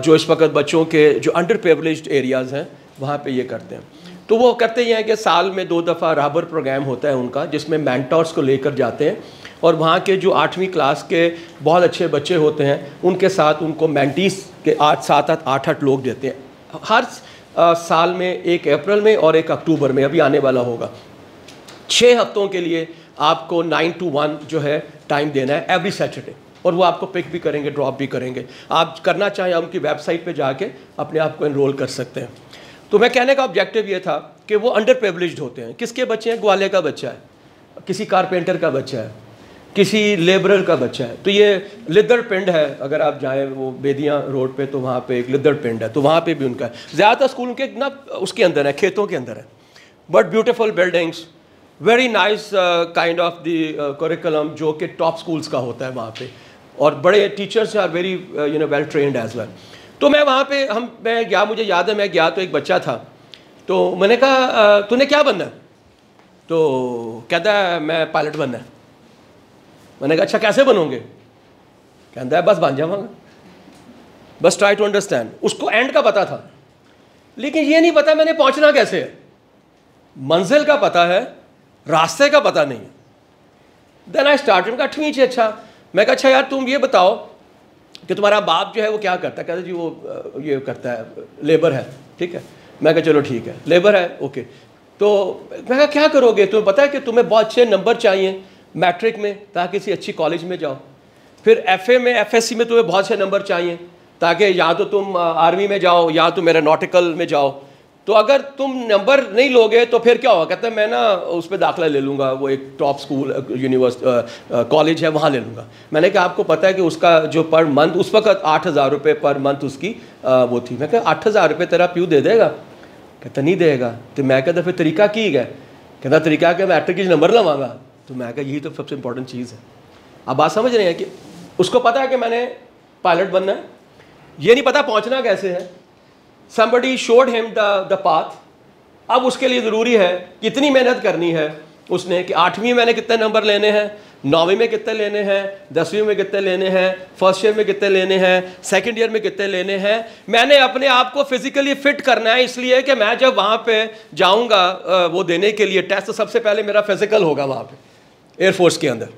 जो इस वक्त बच्चों के जो अंडर प्रिविलेज्ड एरियाज़ हैं वहाँ पे ये करते हैं. तो वो करते ही हैं कि साल में 2 दफ़ा राहबर प्रोग्राम होता है उनका, जिसमें मेंटोर्स को लेकर जाते हैं और वहाँ के जो 8वीं क्लास के बहुत अच्छे बच्चे होते हैं उनके साथ उनको मेंटीस के 8 लोग देते हैं हर साल में. 1 अप्रैल में और 1 अक्टूबर में अभी आने वाला होगा. 6 हफ्तों के लिए आपको 9 to 1 जो है टाइम देना है एवरी सैटरडे, और वो आपको पिक भी करेंगे, ड्रॉप भी करेंगे. आप करना चाहें उनकी वेबसाइट पे जाके अपने आप को एनरोल कर सकते हैं. तो मैं कहने का ऑब्जेक्टिव ये था कि वो अंडर प्रिविलेज्ड होते हैं. किसके बच्चे हैं, ग्वाले का बच्चा है, किसी कारपेंटर का बच्चा है, किसी लेबरर का बच्चा है, तो ये लिद्दड़ पिंड है, अगर आप जाएं वो बेदियाँ रोड पे तो वहाँ पे एक लिद्दड़ पिंड है, तो वहाँ पे भी उनका है। ज़्यादातर स्कूल उनके ना उसके अंदर है, खेतों के अंदर है, but beautiful buildings, very nice kind of the curriculum जो कि टॉप स्कूल्स का होता है वहाँ पे, और बड़े teachers are very well trained as well. तो मैं वहाँ पे मैं गया, मुझे याद है मैं गया तो एक बच्चा था, तो मैंने कहा तूने क्या बनना है? तो कहता है मैं पायलट बनना है। मैंने कहा अच्छा कैसे बनोगे? कहता है बस बन जाऊँगा, बस ट्राई टू अंडरस्टैंड। उसको एंड का पता था, लेकिन ये नहीं पता मैंने पहुँचना कैसे है। मंजिल का पता है, रास्ते का पता नहीं है। देन आई स्टार्टेड, कहा ठीक है अच्छा। मैं कहा अच्छा यार तुम ये बताओ कि तुम्हारा बाप जो है वो क्या करता है? कहते जी वो ये करता है, लेबर है। ठीक है, मैं कहा चलो ठीक है, लेबर है, ओके। तो मैं कहा क्या करोगे? तुम्हें पता है कि तुम्हें बहुत अच्छे नंबर चाहिए मैट्रिक में ताकि किसी अच्छी कॉलेज में जाओ, फिर एफए में एफएससी में तुम्हें बहुत अच्छे नंबर चाहिए ताकि या तो तुम आर्मी में जाओ या तो मेरा नॉटिकल में जाओ। तो अगर तुम नंबर नहीं लोगे तो फिर क्या होगा? कहते हैं मैं ना उस पर दाखिला ले लूँगा, वो एक टॉप स्कूल यूनिवर्सिटी कॉलेज है वहाँ ले लूँगा। मैंने कहा आपको पता है कि उसका जो पर मंथ उस वक्त 8,000 रुपये पर मंथ उसकी वो थी। मैं कहा 8,000 रुपये तेरा प्यू दे देगा? कहता नहीं देगा। तो मैं कहता फिर तरीका की है? कहता तरीका कि मैट्रिक के नंबर लवाऊंगा। तो मैं कहा यही तो सबसे इंपॉर्टेंट चीज़ है। आप बात समझ रहे हैं कि उसको पता है कि मैंने पायलट बनना है, ये नहीं पता पहुँचना कैसे है। somebody showed him the path। अब उसके लिए ज़रूरी है कितनी मेहनत करनी है उसने, कि 8वीं मैंने कितने नंबर लेने हैं, 9वीं में कितने लेने हैं, 10वीं में कितने लेने हैं, फर्स्ट ईयर में कितने लेने हैं, सेकंड ईयर में कितने लेने हैं। मैंने अपने आप को फिजिकली फिट करना है, इसलिए कि मैं जब वहाँ पे जाऊँगा वो देने के लिए टेस्ट, तो सबसे पहले मेरा फिजिकल होगा वहाँ पे एयरफोर्स के अंदर।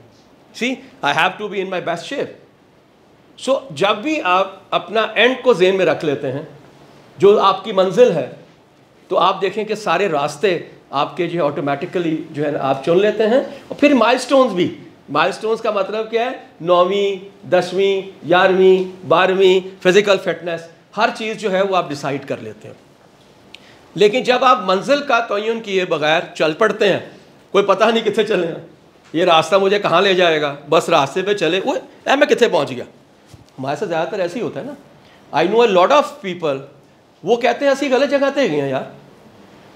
See I have to be in my best shape. So जब भी आप अपना एंड को जेन में रख लेते हैं, जो आपकी मंजिल है, तो आप देखें कि सारे रास्ते आपके जो ऑटोमेटिकली जो है आप चुन लेते हैं। और फिर माइलस्टोन्स भी, माइलस्टोन्स का मतलब क्या है? 9वीं 10वीं 11वीं 12वीं फिजिकल फिटनेस, हर चीज़ जो है वो आप डिसाइड कर लेते हैं। लेकिन जब आप मंजिल का तयन किए बगैर चल पड़ते हैं, कोई पता नहीं कितने चले हैं, ये रास्ता मुझे कहाँ ले जाएगा, बस रास्ते पे चले, वो मैं कितने पहुँच गया। हमारे साथ ज़्यादातर ऐसे ही होता है ना। I know a lot of people, वो कहते हैं ਅਸੀਂ गलत जगह पे गए हैं यार।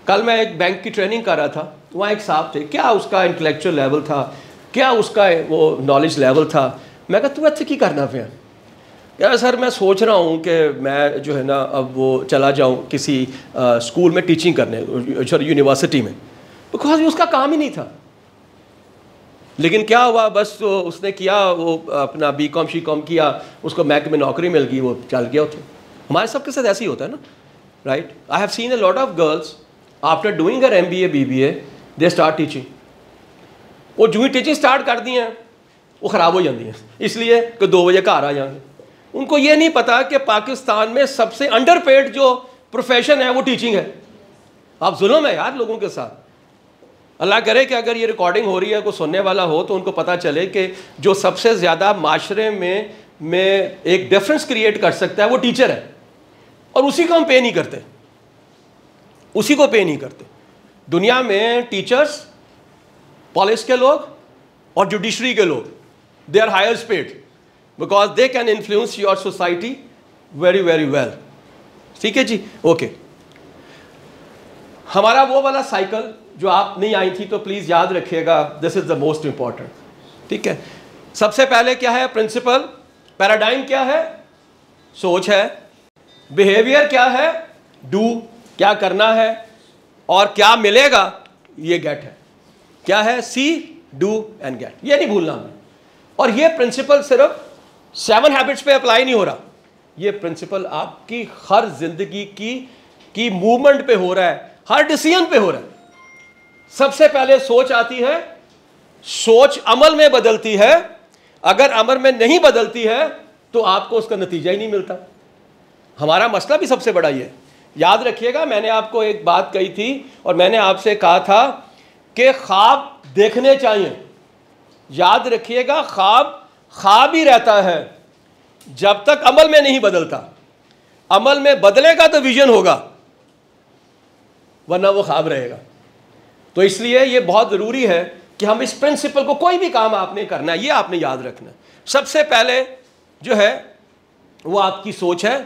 कल मैं एक बैंक की ट्रेनिंग कर रहा था, वहाँ एक साहब थे, क्या उसका इंटेलेक्चुअल लेवल था, क्या उसका वो नॉलेज लेवल था। मैं कहा तू अच्छे की करना पे? यार सर मैं सोच रहा हूँ कि मैं जो है ना अब वो चला जाऊँ किसी स्कूल में टीचिंग करने, यूनिवर्सिटी में, बिकॉज उसका काम ही नहीं था। लेकिन क्या हुआ, बस तो उसने किया, वो अपना बीकॉम शीकॉम किया, उसको बैंक में नौकरी मिल गई, वो चल गया उठे। हमारे सबके साथ ऐसे ही होता है ना, right. I have seen a lot of girls after doing uh MBA BBA they start teaching. वो जो ही टीचिंग स्टार्ट कर दी हैं वो ख़राब हो जाती हैं, इसलिए कि 2 बजे घर आ जाएंगे। उनको ये नहीं पता कि पाकिस्तान में सबसे अंडरपेड जो प्रोफेशन है वो टीचिंग है। आप जुल्म है यार लोगों के साथ। अल्लाह करे कि अगर ये रिकॉर्डिंग हो रही है, कोई सुनने वाला हो, तो उनको पता चले कि जो सबसे ज़्यादा माशरे में एक डिफरेंस क्रिएट कर सकता है वो टीचर है, और उसी को हम पे नहीं करते, उसी को पे नहीं करते। दुनिया में टीचर्स, पुलिस के लोग और जुडिशरी के लोग, they are higher paid because they can influence your society very very well. ठीक है जी, ओके। हमारा वो वाला साइकिल जो आप नहीं आई थी, तो प्लीज़ याद रखिएगा, this is the most important. ठीक है, सबसे पहले क्या है? प्रिंसिपल। पैराडाइम क्या है? सोच है। बिहेवियर क्या है? डू, क्या करना है, और क्या मिलेगा, ये गेट है। क्या है? सी, डू एंड गेट, ये नहीं भूलना हमें। और ये प्रिंसिपल सिर्फ 7 हैबिट्स पे अप्लाई नहीं हो रहा, ये प्रिंसिपल आपकी हर जिंदगी की मूवमेंट पे हो रहा है, हर डिसीजन पे हो रहा है। सबसे पहले सोच आती है, सोच अमल में बदलती है, अगर अमल में नहीं बदलती है तो आपको उसका नतीजा ही नहीं मिलता। हमारा मसला भी सबसे बड़ा ये है। याद रखिएगा, मैंने आपको एक बात कही थी और मैंने आपसे कहा था कि ख्वाब देखने चाहिए। याद रखिएगा, ख्वाब ही रहता है जब तक अमल में नहीं बदलता। अमल में बदलेगा तो विजन होगा, वरना वो ख्वाब रहेगा। तो इसलिए ये बहुत ज़रूरी है कि हम इस प्रिंसिपल को, कोई भी काम आपने करना है, ये आपने याद रखना है, सबसे पहले जो है वो आपकी सोच है,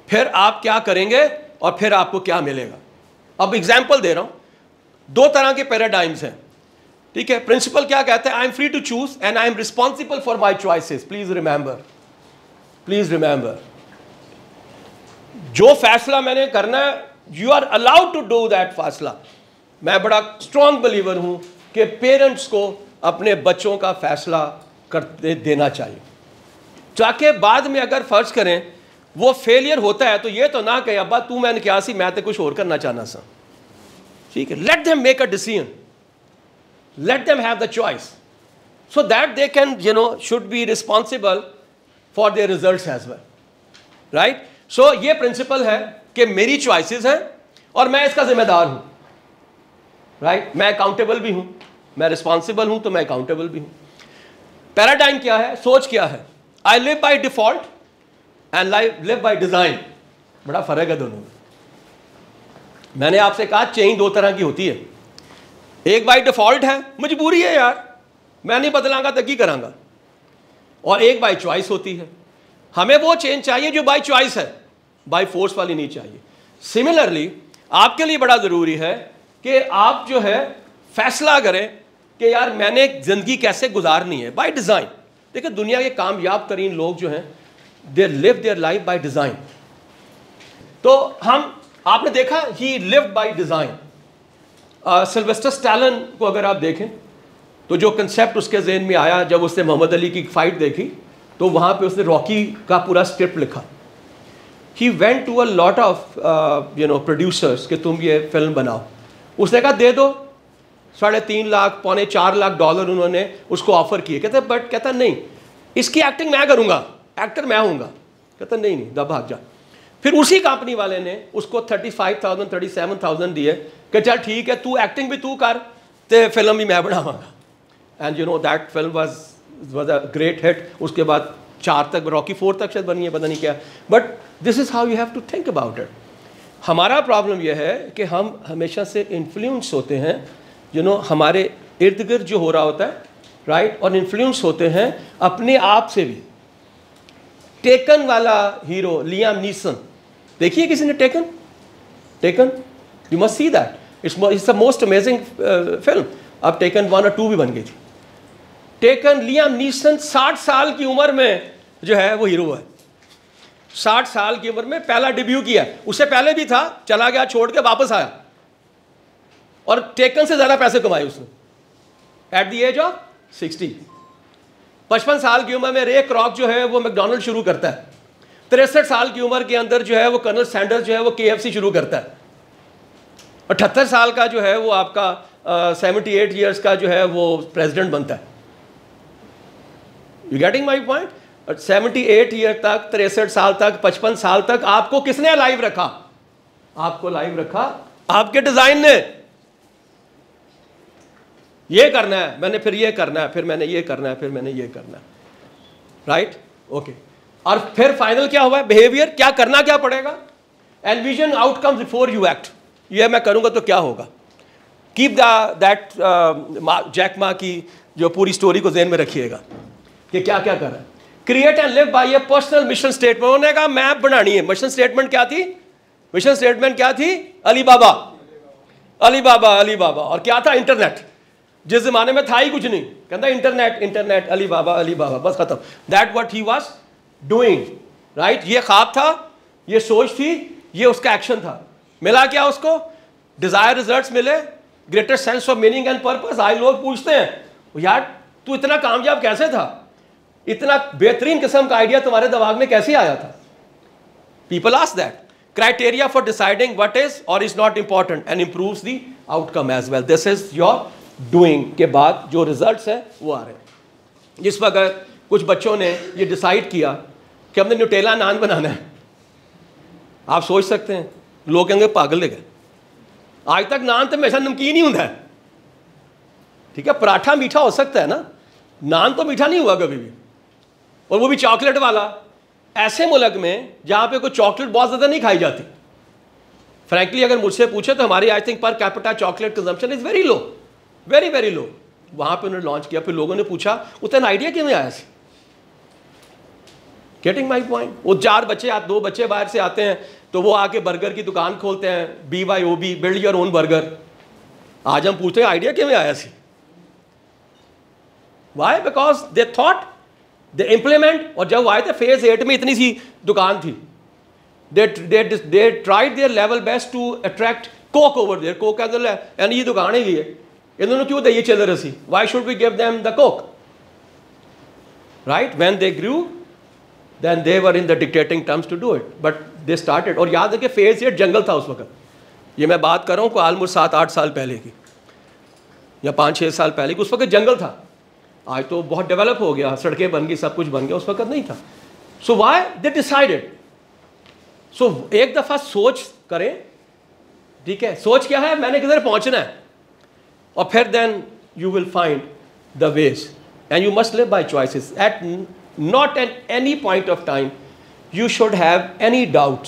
फिर आप क्या करेंगे और फिर आपको क्या मिलेगा। अब एग्जाम्पल दे रहा हूं, दो तरह के पैराडाइम्स हैं, ठीक है। प्रिंसिपल क्या कहते हैं, I am free to choose and I am responsible for my choices. Please remember, जो फैसला मैंने करना है, you are allowed to do that फैसला। मैं बड़ा स्ट्रॉन्ग बिलीवर हूं कि पेरेंट्स को अपने बच्चों का फैसला कर देना चाहिए, ताकि बाद में अगर फर्ज करें वो फेलियर होता है तो ये तो ना कहे अब्बा तू मैंने क्या सी, मैं तो कुछ और करना चाहना सा, ठीक है। Let them make a decision, let them have the choice so that they can should be responsible for their results as well, right? So ये principle है कि मेरी choices हैं और मैं इसका जिम्मेदार हूँ, right? मैं accountable भी हूँ, मैं responsible हूँ तो मैं accountable भी हूँ। paradigm क्या है, सोच क्या है, I live by default and live by design, बड़ा फर्क है दोनों में। मैंने आपसे कहा चेंज दो तरह की होती है, एक बाई डिफॉल्ट है, मजबूरी है यार, मैं नहीं बदलांगा तो की करांगा, और एक बाई चॉइस होती है। हमें वो चेंज चाहिए जो बाई चॉइस है, बाई फोर्स वाली नहीं चाहिए। सिमिलरली आपके लिए बड़ा ज़रूरी है कि आप जो है फैसला करें कि यार मैंने ज़िंदगी कैसे गुजारनी है बाई डिज़ाइन। देखिए दुनिया के कामयाब तरीन लोग जो हैं they live their life by design. तो आपने देखा ही lived by design. Sylvester Stallone को अगर आप देखें तो जो कंसेप्ट उसके जहन में आया जब उसने मोहम्मद अली की फाइट देखी, तो वहाँ पे उसने रॉकी का पूरा स्क्रिप्ट लिखा। He went to a lot of producers कि तुम ये फिल्म बनाओ। उसने कहा दे दो, 3.5 लाख पौने 4 लाख डॉलर उन्होंने उसको ऑफर किए। कहता नहीं, इसकी एक्टिंग मैं करूँगा, एक्टर मैं हूँगा। कहता नहीं दब भाग जा। फिर उसी कंपनी वाले ने उसको 35,000 37,000 दिए कि चल ठीक है तू एक्टिंग भी तू कर तो फिल्म भी मैं बनावांगा। And that film was a great hit. उसके बाद 4 तक, रॉकी 4 तक शायद बनी है, पता नहीं क्या। But this is how you have to think about it. हमारा प्रॉब्लम यह है कि हम हमेशा से इन्फ्लुएंस होते हैं हमारे इर्द गिर्द जो हो रहा होता है, राइट, और इन्फ्लुएंस होते हैं अपने आप से भी। टेकन वाला हीरो लियाम नीसन, देखिए किसी ने taken, you must see that, it's the most amazing film. अब टेकन 1 और 2 भी बन गई थी। टेकन, लियाम नीसन 60 साल की उम्र में जो है वो हीरो है। 60 साल की उम्र में पहला डेब्यू किया। उससे पहले भी था, चला गया, छोड़ के वापस आया, और टेकन से ज्यादा पैसे कमाए उसने एट द एज ऑफ 60। 55 साल की उम्र में रे क्रॉक जो है वो मैकडॉनल्ड शुरू करता है। 63 साल की उम्र के अंदर जो है वो कर्नल सैंडर्स जो है वो KFC शुरू करता है। 78 साल का जो है वो आपका 78 ईयर्स का जो है वो प्रेसिडेंट बनता है। You getting my point? 78 year तक, 63 साल तक, 55 साल तक आपको किसने लाइव रखा? आपको लाइव रखा आपके डिजाइन ने। ये करना है मैंने, फिर ये करना है, फिर मैंने ये करना है, फिर मैंने ये करना है, राइट, ओके। और फिर फाइनल क्या हुआ? बिहेवियर। क्या करना क्या पड़ेगा? Envision outcomes before you act. ये मैं करूंगा तो क्या होगा? कीप दैट जैक मा की जो पूरी स्टोरी को ज़हन में रखिएगा कि क्या क्या कर रहा है। Create and live by A personal mission statement. उन्होंने कहा मैप बनानी है। मिशन स्टेटमेंट क्या थी? मिशन स्टेटमेंट क्या थी? अली बाबा, अली बाबा, अली बाबा। और क्या था? इंटरनेट। जिस जमाने में था ही कुछ नहीं, कहता इंटरनेट, इंटरनेट, अली बाबा, अली बाबा, बस खत्म। That what he was doing, right. ये ख्वाब था, ये सोच थी, ये उसका एक्शन था। मिला क्या उसको? डिजायर रिजल्ट्स मिले, greater sense of meaning and purpose. आज लोग पूछते हैं यार तू इतना कामयाब कैसे था, इतना बेहतरीन किस्म का आइडिया तुम्हारे दिमाग में कैसे आया था? People ask that. Criteria for deciding what is or is not important and improves the outcome as well. This is your doing के बाद जो रिजल्ट्स हैं वो आ रहे हैं। जिस वक्त कुछ बच्चों ने ये डिसाइड किया कि हमने न्यूटेला नान बनाना है, आप सोच सकते हैं लोग कहेंगे पागल है। आज तक नान तो हमेशा नमकीन ही होता है, ठीक है। पराठा मीठा हो सकता है ना, नान तो मीठा नहीं हुआ कभी भी, और वो भी चॉकलेट वाला। ऐसे मुल्क में जहाँ पे कोई चॉकलेट बहुत ज़्यादा नहीं खाई जाती। फ्रैंकली अगर मुझसे पूछे तो हमारी I think per capita chocolate consumption is very low, very very low. वहाँ पे उन्होंने लॉन्च किया। फिर लोगों ने पूछा उतना आइडिया क्यों आया? Getting my point? वो 4 बच्चे 2 बच्चे बाहर से आते हैं तो वो आके बर्गर की दुकान खोलते हैं, BYOB, build your own burger. आज हम पूछते हैं आइडिया क्यों आया सी? Why? Because they thought, they implement. और जब आए थे फेज 8 में इतनी सी दुकान थी, they tried their level best to attract coke over there. Coke and ये दुकान है ये इन्होंने क्यों दी चल रही? Why should we give them the coke? Right? When they grew then they were in the dictating terms to do it, but they started। और याद है कि फेज 8 जंगल था उस वक्त। ये मैं बात कर रहा हूँ को ऑलमोस्ट 7-8 साल पहले की या 5-6 साल पहले की। उस वक्त जंगल था, आज तो बहुत डेवलप हो गया, सड़कें बन गई, सब कुछ बन गया, उस वक्त नहीं था। So why they decided? सो एक दफ़ा सोच करें, ठीक है? सोच क्या है, मैंने किधर पहुँचना है, और फिर then you will find the ways and you must live by choices. At not at any point of time you should have any doubt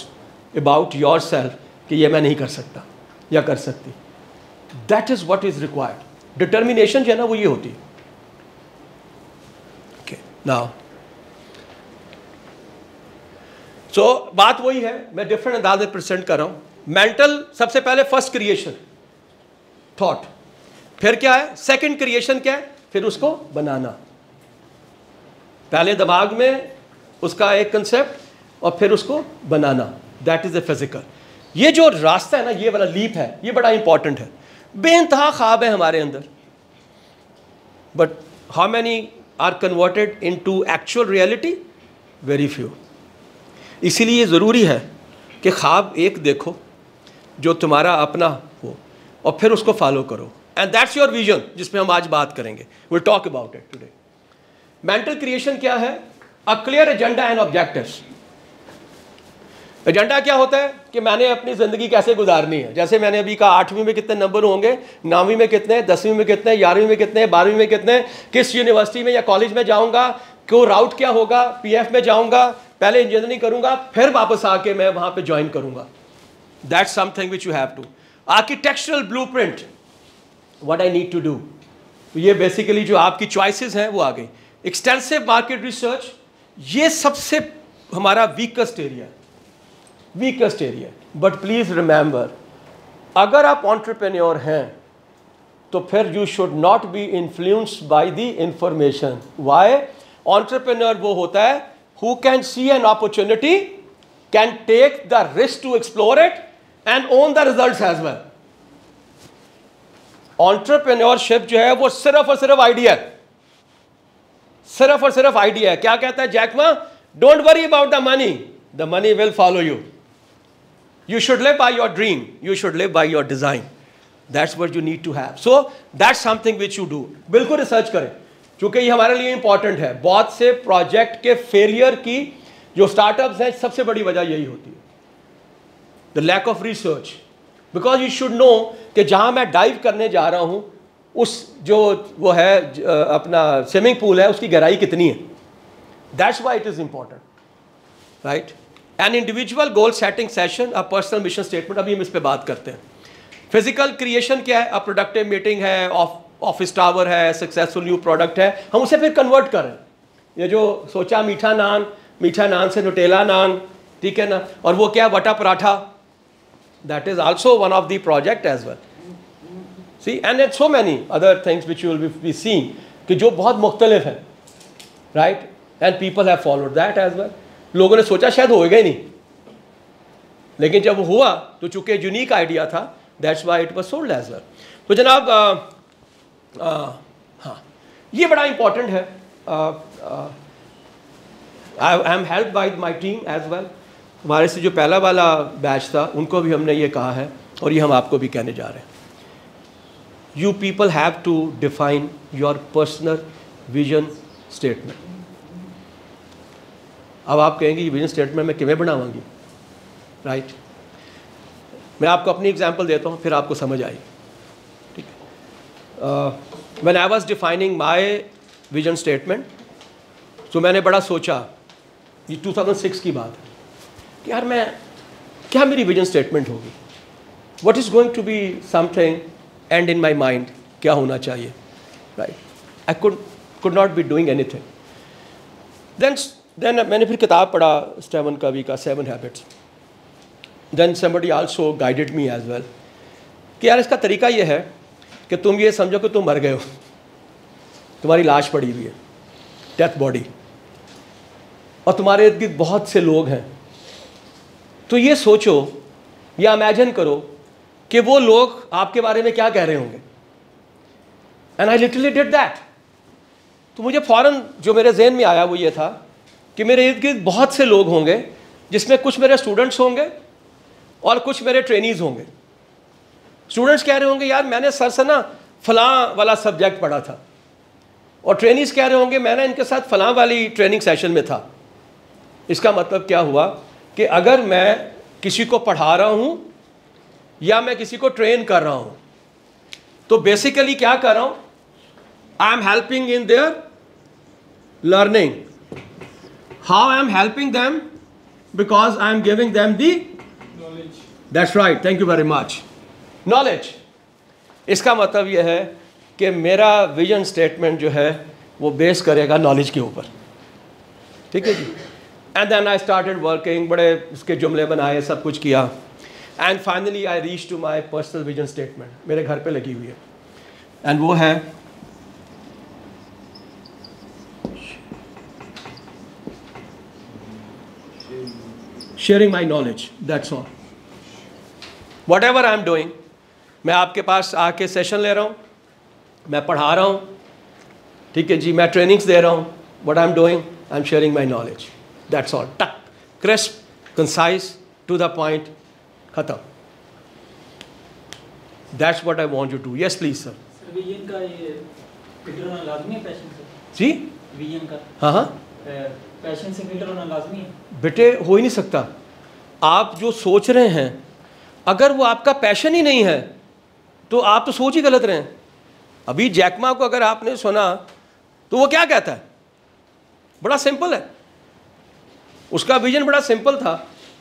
about yourself कि ये मैं नहीं कर सकता या कर सकती। That is what is required. Determination जो है ना वो ये होती है। Okay, now so बात वही है, मैं डिफरेंट अंदाज में प्रेजेंट कर रहा हूँ। मेंटल सबसे पहले फर्स्ट क्रिएशन थॉट, फिर क्या है सेकंड क्रिएशन क्या है, फिर उसको बनाना। पहले दिमाग में उसका एक कंसेप्ट और फिर उसको बनाना, दैट इज ए फिजिकल। ये जो रास्ता है ना, ये वाला लीप है, ये बड़ा इंपॉर्टेंट है। बेइंतहा ख्वाब है हमारे अंदर, but how many are converted into actual reality? Very few. इसीलिए ज़रूरी है कि ख्वाब एक देखो जो तुम्हारा अपना हो और फिर उसको फॉलो करो, एंड दैट्स योर विजन, जिसमें हम आज बात करेंगे। Will talk about it today. Mental creation क्या है? A clear agenda and objectives. Agenda क्या होता है कि मैंने अपनी ज़िंदगी कैसे गुजारनी है। जैसे मैंने अभी कहा 8वीं में कितने नंबर होंगे, 9वीं में कितने, 10वीं में कितने, 11वीं में कितने, 12वीं में कितने, किस यूनिवर्सिटी में या कॉलेज में जाऊंगा, क्यों राउट क्या होगा, PF में जाऊंगा, पहले इंजीनियरिंग करूंगा, फिर वापस आके मैं वहां पे ज्वाइन करूंगा। That's something which you have to. Architectural blueprint, what I need to do. ये बेसिकली जो आपकी चॉइसेस हैं वो आ गई। एक्सटेंसिव मार्केट रिसर्च, ये सबसे हमारा वीकेस्ट एरिया है, weakest area. But please remember, अगर आप एंटरप्रेन्योर हैं तो फिर you should not be influenced by the information. Why? Entrepreneur वो होता है who can see an opportunity, can take the risk to explore it and own the results as well. Entrepreneurship जो है वो सिर्फ और सिर्फ आइडिया है, सिर्फ और सिर्फ आइडिया है। क्या कहता है Jack Ma? Don't worry about the money, the money will follow you. You should live by your dream, you should live by your design. That's what you need to have. So that's something which you do. बिल्कुल रिसर्च करें, क्योंकि ये हमारे लिए इंपॉर्टेंट है। बहुत से प्रोजेक्ट के फेलियर की जो स्टार्टअप्स हैं, सबसे बड़ी वजह यही होती है, the lack of research. Because you should know कि जहां मैं डाइव करने जा रहा हूं, उस जो वो है अपना स्विमिंग पूल है, उसकी गहराई कितनी है। That's why it is important, right? An individual goal setting session, a personal mission statement, अभी हम इस पे बात करते हैं। फिजिकल क्रिएशन क्या है? अ प्रोडक्टिव मीटिंग है, ऑफिस टावर है, सक्सेसफुल न्यू प्रोडक्ट है, हम उसे फिर कन्वर्ट करें। ये जो सोचा मीठा नान से नुटेला नान, ठीक है ना, और वो क्या है वटा paratha, that is also one of the project as well. See, and so many other things which you will be seeing कि जो बहुत मुख्तलिफ हैं, right? And people have followed that as well. लोगों ने सोचा शायद होएगा ही नहीं, लेकिन जब वो हुआ तो चूंकि यूनिक आइडिया था, that's why it was sold as well. तो जनाब हाँ, ये बड़ा इंपॉर्टेंट है। I am helped by my team as well. हमारे से जो पहला वाला बैच था उनको भी हमने ये कहा है और ये हम आपको भी कहने जा रहे हैं। You people have to define your personal vision statement. अब आप कहेंगे ये विजन स्टेटमेंट मैं किਵੇਂ बनाऊंगी, राइट? मैं आपको अपनी एग्जांपल देता हूँ, फिर आपको समझ आएगी, ठीक है? When I was defining my vision statement, तो मैंने बड़ा सोचा, ये 2006 की बात है कि यार मैं क्या मेरी विजन स्टेटमेंट होगी, what is going to be something and in my mind, क्या होना चाहिए, right. I could not be doing anything. Then मैंने फिर किताब पढ़ा स्टीवन कवी का 7 habits. Then somebody also guided me as well कि यार इसका तरीका ये है कि तुम ये समझो कि तुम मर गए हो, तुम्हारी लाश पड़ी हुई है, डेथ बॉडी, और तुम्हारे इर्द गिर्द बहुत से लोग हैं. तो ये सोचो या इमेजिन करो कि वो लोग आपके बारे में क्या कह रहे होंगे. And I literally did that. तो मुझे फ़ौरन जो मेरे जहन में आया वो ये था कि मेरे इर्द गिर्द बहुत से लोग होंगे जिसमें कुछ मेरे स्टूडेंट्स होंगे और कुछ मेरे ट्रेनीज़ होंगे. स्टूडेंट्स कह रहे होंगे यार मैंने सर से ना फ़लाँ वाला सब्जेक्ट पढ़ा था, और ट्रेनीज़ कह रहे होंगे मैंने इनके साथ फ़लाँ वाली ट्रेनिंग सेशन में था. इसका मतलब क्या हुआ कि अगर मैं किसी को पढ़ा रहा हूँ या मैं किसी को ट्रेन कर रहा हूँ तो बेसिकली क्या कर रहा हूँ, I am helping in their learning. How I am helping them? Because I am giving them the Knowledge. That's right, thank you very much. Knowledge. इसका मतलब यह है कि मेरा विजन स्टेटमेंट जो है वो बेस करेगा नॉलेज के ऊपर. ठीक है जी. And then I started working, बड़े उसके जुमले बनाए, सब कुछ किया. And finally I reach to my personal vision statement. मेरे घर पे लगी हुई है, एंड वो है sharing my knowledge. That's all. Whatever I am doing, मैं आपके पास आके सेशन ले रहा हूँ, मैं पढ़ा रहा हूँ, ठीक है जी, मैं ट्रेनिंग्स दे रहा हूँ. What I am doing, I am sharing my knowledge. That's all. टक, crisp, concise, to the point, खत्म. That's what I want you to. Yes please sir. Vision का ये फिल्टर होना लाजमी है पैशन से? जी विजन का हाँ हाँ पैशन से फिल्टर होना लाजमी है? बेटे, हो ही नहीं सकता. आप जो सोच रहे हैं अगर वो आपका पैशन ही नहीं है तो आप तो सोच ही गलत रहे हैं. अभी जैकमा को अगर आपने सुना तो वो क्या कहता है, बड़ा सिंपल है. उसका विजन बड़ा सिंपल था.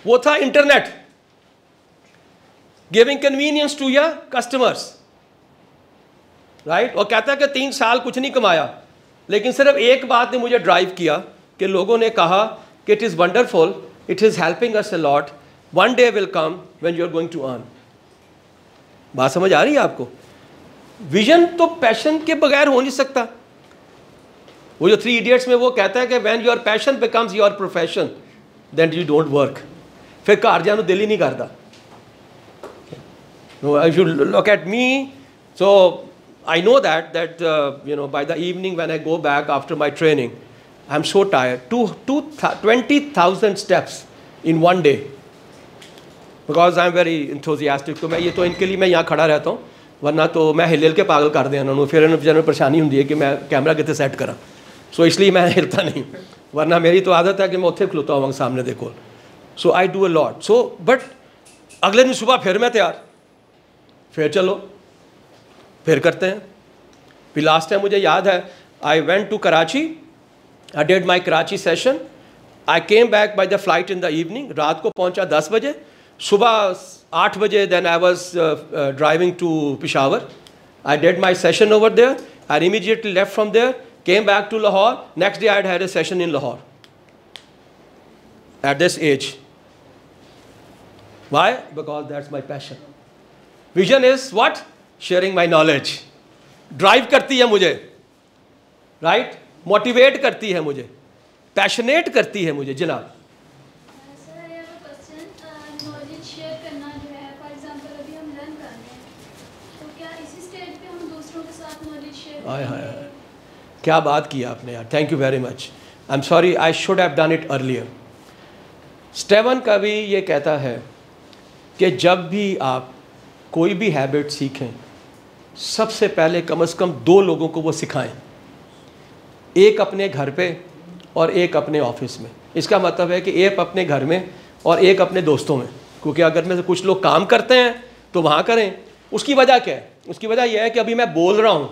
वो था internet, giving convenience to your customers, right. और कहता है कि 3 साल कुछ नहीं कमाया, लेकिन सिर्फ एक बात ने मुझे ड्राइव किया कि लोगों ने कहा कि it is wonderful, it is helping us a lot, one day will come when you are going to earn. बात समझ आ रही है आपको? विजन तो पैशन के बगैर हो नहीं सकता. वो जो 3 इडियट्स में वो कहता है कि when your passion becomes your profession then you don't work. फिर घर जाने दिल ही नहीं करता. If you look at me, so I know that by the evening when I go back after my training, I'm so tired. 20,000 steps in one day, because I'm very enthusiastic. तो मैं ये तो इनके लिए मैं यहाँ खड़ा रहता हूँ, वरना तो मैं हिल के पागल कर दें उन्होंने. फिर इन्होंने परेशानी होती है कि मैं कैमरा कितने सेट करा, सो इसलिए मैं हिलता नहीं. वरना मेरी तो आदत है कि मैं उत्थे खलोता हूँ सामने देखो. So I do a lot. So but अगले दिन सुबह फिर मैं तैयार, फिर चलो फिर करते हैं. फिर लास्ट टाइम मुझे याद है, I went to Karachi, I did my Karachi session, I came back by the flight in the evening. रात को पहुंचा 10 बजे, सुबह 8 बजे then I was driving to Peshawar. I did my session over there, I immediately left from there, came back to Lahore. Next day I had a session in Lahore at this age. Why? Because that's my passion. Vision is what? Sharing my knowledge. Drive करती है मुझे, right? Motivate करती है मुझे, passionate करती है मुझे. जनाब. Sir, I have a question. Knowledge share करना जो है, for example अभी हम learn कर रहे हैं, तो क्या इसी स्टेज पे हम दूसरों के साथ knowledge share हाय हाय करेंगे? हाय, क्या बात की आपने यार. Thank you very much. I am sorry, I should have done it earlier. Steven कवी ये कहता है कि जब भी आप कोई भी हैबिट सीखें, सबसे पहले कम से कम 2 लोगों को वो सिखाएं. एक अपने घर पे और एक अपने ऑफिस में. इसका मतलब है कि एक अपने घर में और एक अपने दोस्तों में, क्योंकि अगर में से कुछ लोग काम करते हैं तो वहाँ करें. उसकी वजह क्या है? उसकी वजह यह है कि अभी मैं बोल रहा हूँ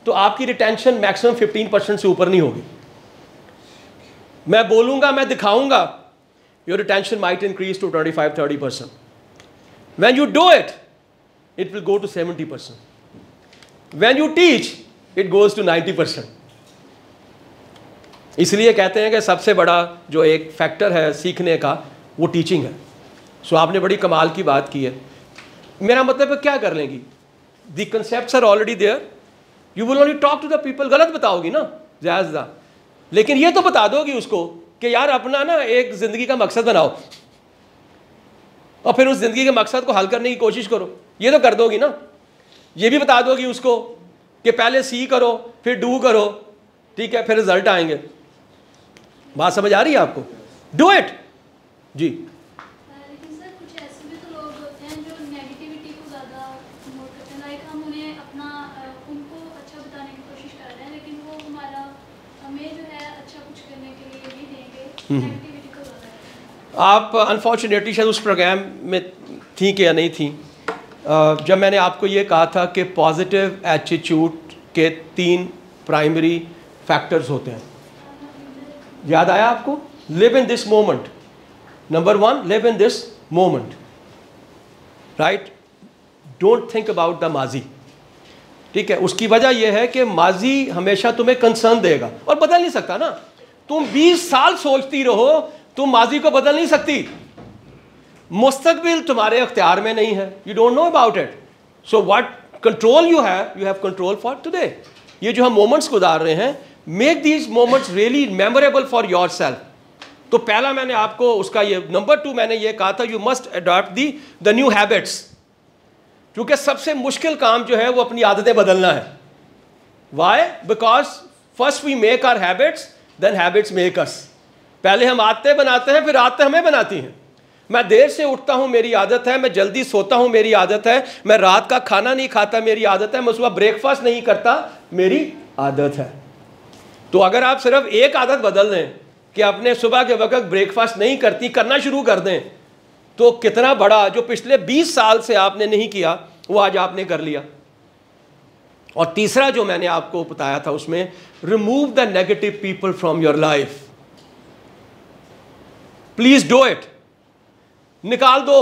तो आपकी रिटेंशन मैक्सिमम 15% से ऊपर नहीं होगी. मैं बोलूँगा, मैं दिखाऊँगा, your retention might increase to 25-30%. When you do it, it will go to 70%. When you teach, it goes to 90%। इसलिए कहते हैं कि सबसे बड़ा जो एक फैक्टर है सीखने का वो टीचिंग है। सो आपने बड़ी कमाल की बात की है। मेरा मतलब है क्या कर लेंगी, the concepts are already there, you will only talk to the people. गलत बताओगी ना ज़्यादा, लेकिन ये तो बता दोगी उसको कि यार अपना ना एक ज़िंदगी का मकसद बनाओ और फिर उस ज़िंदगी के मकसद को हल करने की कोशिश करो। ये तो कर दोगी ना। ये भी बता दोगी उसको कि पहले सी करो फिर डू करो, ठीक है, फिर रिजल्ट आएंगे। बात समझ आ रही है आपको? डू इट जी। लेकिन सर कुछ ऐसे भी तो लोग होते हैं जो नेगेटिविटी को ज़्यादा प्रमोट करते हैं, लाइक हम उन्हें अपना उनको अच्छा बताने की कोशिश कर रहे हैं, लेकिन वो हमें जो है अच्छा कुछ करने के लिए नहीं देंगे, नेगेटिविटी को ज़्यादा। आप अनफॉर्चुनेटली शायद उस प्रोग्राम में थी कि या नहीं थी जब मैंने आपको ये कहा था कि पॉजिटिव एटीट्यूड के 3 प्राइमरी फैक्टर्स होते हैं। याद आया आपको? Live in this moment, number 1, live in this moment, right? Don't think about the माजी, ठीक है? उसकी वजह यह है कि माजी हमेशा तुम्हें कंसर्न देगा और बदल नहीं सकता ना। तुम 20 साल सोचती रहो, तुम माजी को बदल नहीं सकती। मुस्तकबिल तुम्हारे अख्तियार में नहीं है, you don't know about it. So what control you have control for today. ये जो हम मोमेंट्स गुजार रहे हैं, make these moments really memorable for your self. तो पहला मैंने आपको उसका ये, नंबर 2 मैंने ये कहा था you must adopt the new habits, क्योंकि सबसे मुश्किल काम जो है वो अपनी आदतें बदलना है। Why? Because first we make our habits, then habits make us. पहले हम आदतें बनाते हैं, फिर आदतें हमें बनाती हैं। मैं देर से उठता हूं, मेरी आदत है। मैं जल्दी सोता हूं, मेरी आदत है। मैं रात का खाना नहीं खाता, मेरी आदत है। मैं सुबह ब्रेकफास्ट नहीं करता, मेरी आदत है। तो अगर आप सिर्फ एक आदत बदल दें कि अपने सुबह के वक्त ब्रेकफास्ट नहीं करती, करना शुरू कर दें, तो कितना बड़ा जो पिछले 20 साल से आपने नहीं किया वो आज आपने कर लिया। और तीसरा जो मैंने आपको बताया था उसमें, remove the negative people from your life. Please do it. निकाल दो,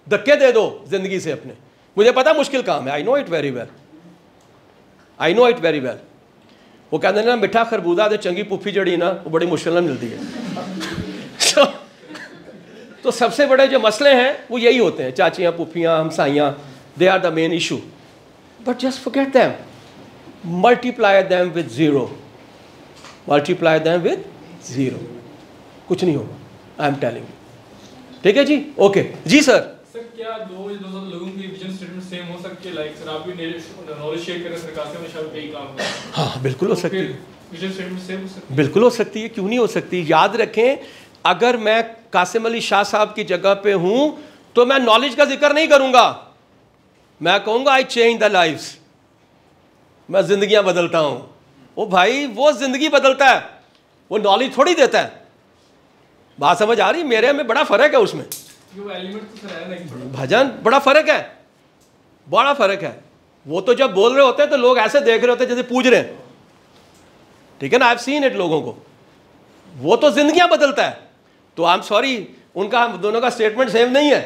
धक्के दे दो जिंदगी से अपने। मुझे पता मुश्किल काम है, I know it very well, I know it very well. वो कहते हैं ना मिठा खरबूजा दे चंगी पुफी जड़ी ना, वो बड़ी मुश्किल में मिलती है। तो सबसे बड़े जो मसले हैं वो यही होते हैं, चाचियाँ, पुफियाँ, हमसाइयाँ, they are the main issue. But just forget them, multiply them with zero, multiply them with zero. कुछ नहीं होगा, आई एम टेलिंग यू। ठीक है जी, ओके जी सर। सर क्या दो लोगों की विजन स्टेटमेंट सेम हो सकती है? लाइक सर आप भी नॉलेज शेयर करें, सर कासिम ने शायद यही काम किया। हाँ बिल्कुल हो सकती है, विजन स्टेटमेंट सेम हो सकती है? बिल्कुल हो सकती है, क्यों नहीं हो सकती। याद रखें, अगर मैं कासिम अली शाह साहब की जगह पे हूं तो मैं नॉलेज का जिक्र नहीं करूंगा, मैं कहूंगा आई चेंज द लाइव्स, मैं जिंदगियां बदलता हूं। ओ भाई, वो जिंदगी बदलता है, वो नॉलेज थोड़ी देता है। बात समझ आ रही? मेरे में बड़ा फर्क है उसमें, वो एलिमेंट तो सर है नहीं भजन, बड़ा फर्क है, बड़ा फर्क है। वो तो जब बोल रहे होते हैं तो लोग ऐसे देख रहे होते हैं जैसे पूज रहे हैं, ठीक है ना? आई हैव सीन इट लोगों को। वो तो जिंदगियां बदलता है। तो आई एम सॉरी, उनका हम दोनों का स्टेटमेंट सेम नहीं है।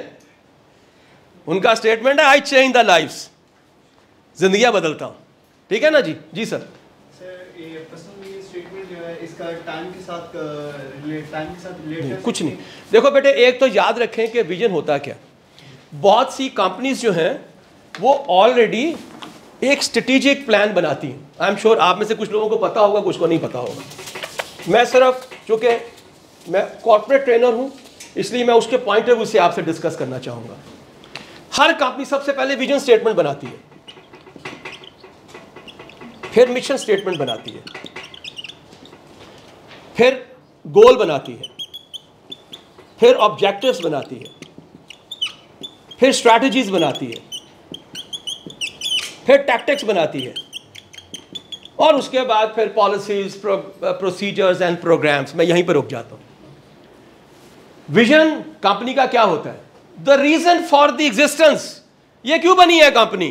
उनका स्टेटमेंट है आई चेंज द लाइफ्स, जिंदगियां बदलता हूं। ठीक है ना जी? जी सर। ये पर्सनल स्टेटमेंट जो है इसका टाइम के साथ रिलेटेड कुछ नहीं। देखो बेटे, एक तो याद रखें कि विजन होता क्या। बहुत सी कंपनीज जो हैं वो ऑलरेडी एक स्ट्रेटेजिक प्लान बनाती हैं। आई एम श्योर आप में से कुछ लोगों को पता होगा, कुछ को नहीं पता होगा। मैं सिर्फ चूँकि मैं कॉर्पोरेट ट्रेनर हूँ, इसलिए मैं उसके पॉइंट ऑफ व्यू से आपसे डिस्कस करना चाहूँगा। हर कंपनी सबसे पहले विजन स्टेटमेंट बनाती है, फिर मिशन स्टेटमेंट बनाती है, फिर गोल बनाती है, फिर ऑब्जेक्टिव्स बनाती है, फिर स्ट्रैटेजीज बनाती है, फिर टैक्टिक्स बनाती है, और उसके बाद फिर पॉलिसीज, प्रोसीजर्स एंड प्रोग्राम्स। मैं यहीं पर रुक जाता हूं। विजन कंपनी का क्या होता है? The reason for the existence. ये क्यों बनी है कंपनी?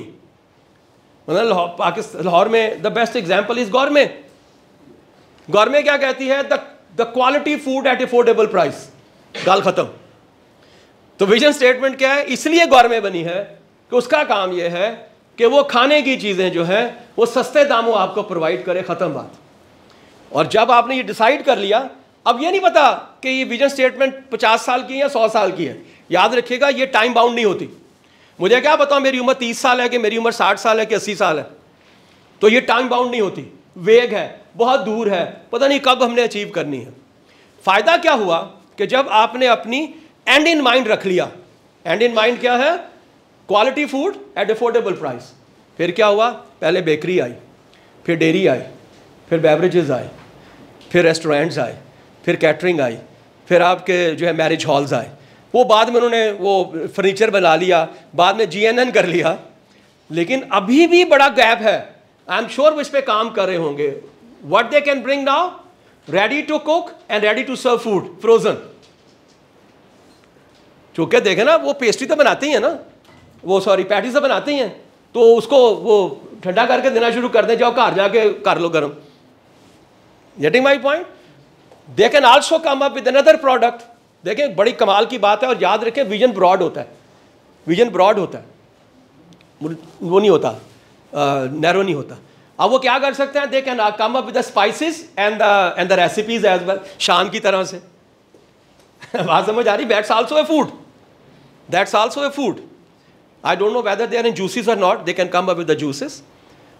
मतलब पाकिस्तान, लाहौर में the best example is government. Government क्या कहती है? The quality food at affordable price. गाल खत्म। तो विजन स्टेटमेंट क्या है? इसलिए गवर्नमेंट बनी है कि उसका काम यह है कि वो खाने की चीज़ें जो हैं वो सस्ते दामों आपको प्रोवाइड करे, ख़त्म बात। और जब आपने ये डिसाइड कर लिया, अब ये नहीं पता कि ये विजन स्टेटमेंट 50 साल की है या 100 साल की है, याद रखिएगा ये टाइम बाउंड नहीं होती। मुझे क्या बताऊँ मेरी उम्र 30 साल है कि मेरी उम्र 60 साल है कि 80 साल है, तो ये टाइम बाउंड नहीं होती, वेग है, बहुत दूर है, पता नहीं कब हमने अचीव करनी है। फ़ायदा क्या हुआ कि जब आपने अपनी एंड इन माइंड रख लिया, एंड इन माइंड क्या है, quality food at affordable price. फिर क्या हुआ, पहले बेकरी आई, फिर डेयरी आई, फिर बेवरेजेस आए, फिर रेस्टोरेंट्स आए, फिर कैटरिंग आई, फिर आपके जो है मैरिज हॉल्स आए, वो बाद में उन्होंने वो फर्नीचर बना लिया, बाद में GNN कर लिया, लेकिन अभी भी बड़ा गैप है। आई एम श्योर वो इस पर काम कर रहे होंगे। What they can bring now, ready to cook and ready to serve food frozen. चूंकि देखे ना वो पेस्ट्री तो बनाते ही है ना, वो सॉरी पैटीज तो बनाते ही हैं, तो उसको वो ठंडा करके देना शुरू कर दें, जाओ घर जाके कर लो गर्म। Getting my point? They can also come up with another product. देखें बड़ी कमाल की बात है, और याद रखें विजन ब्रॉड होता है, विजन ब्रॉड होता है, वो नहीं होता, नैरो नहीं होता। अब वो क्या कर सकते हैं, they can come up with the spices and the recipes as well, शाम की तरह से। बात समझ आ रही? That's also a food, that's also a food. I don't know whether they are in juices or not, they can come up with the juices.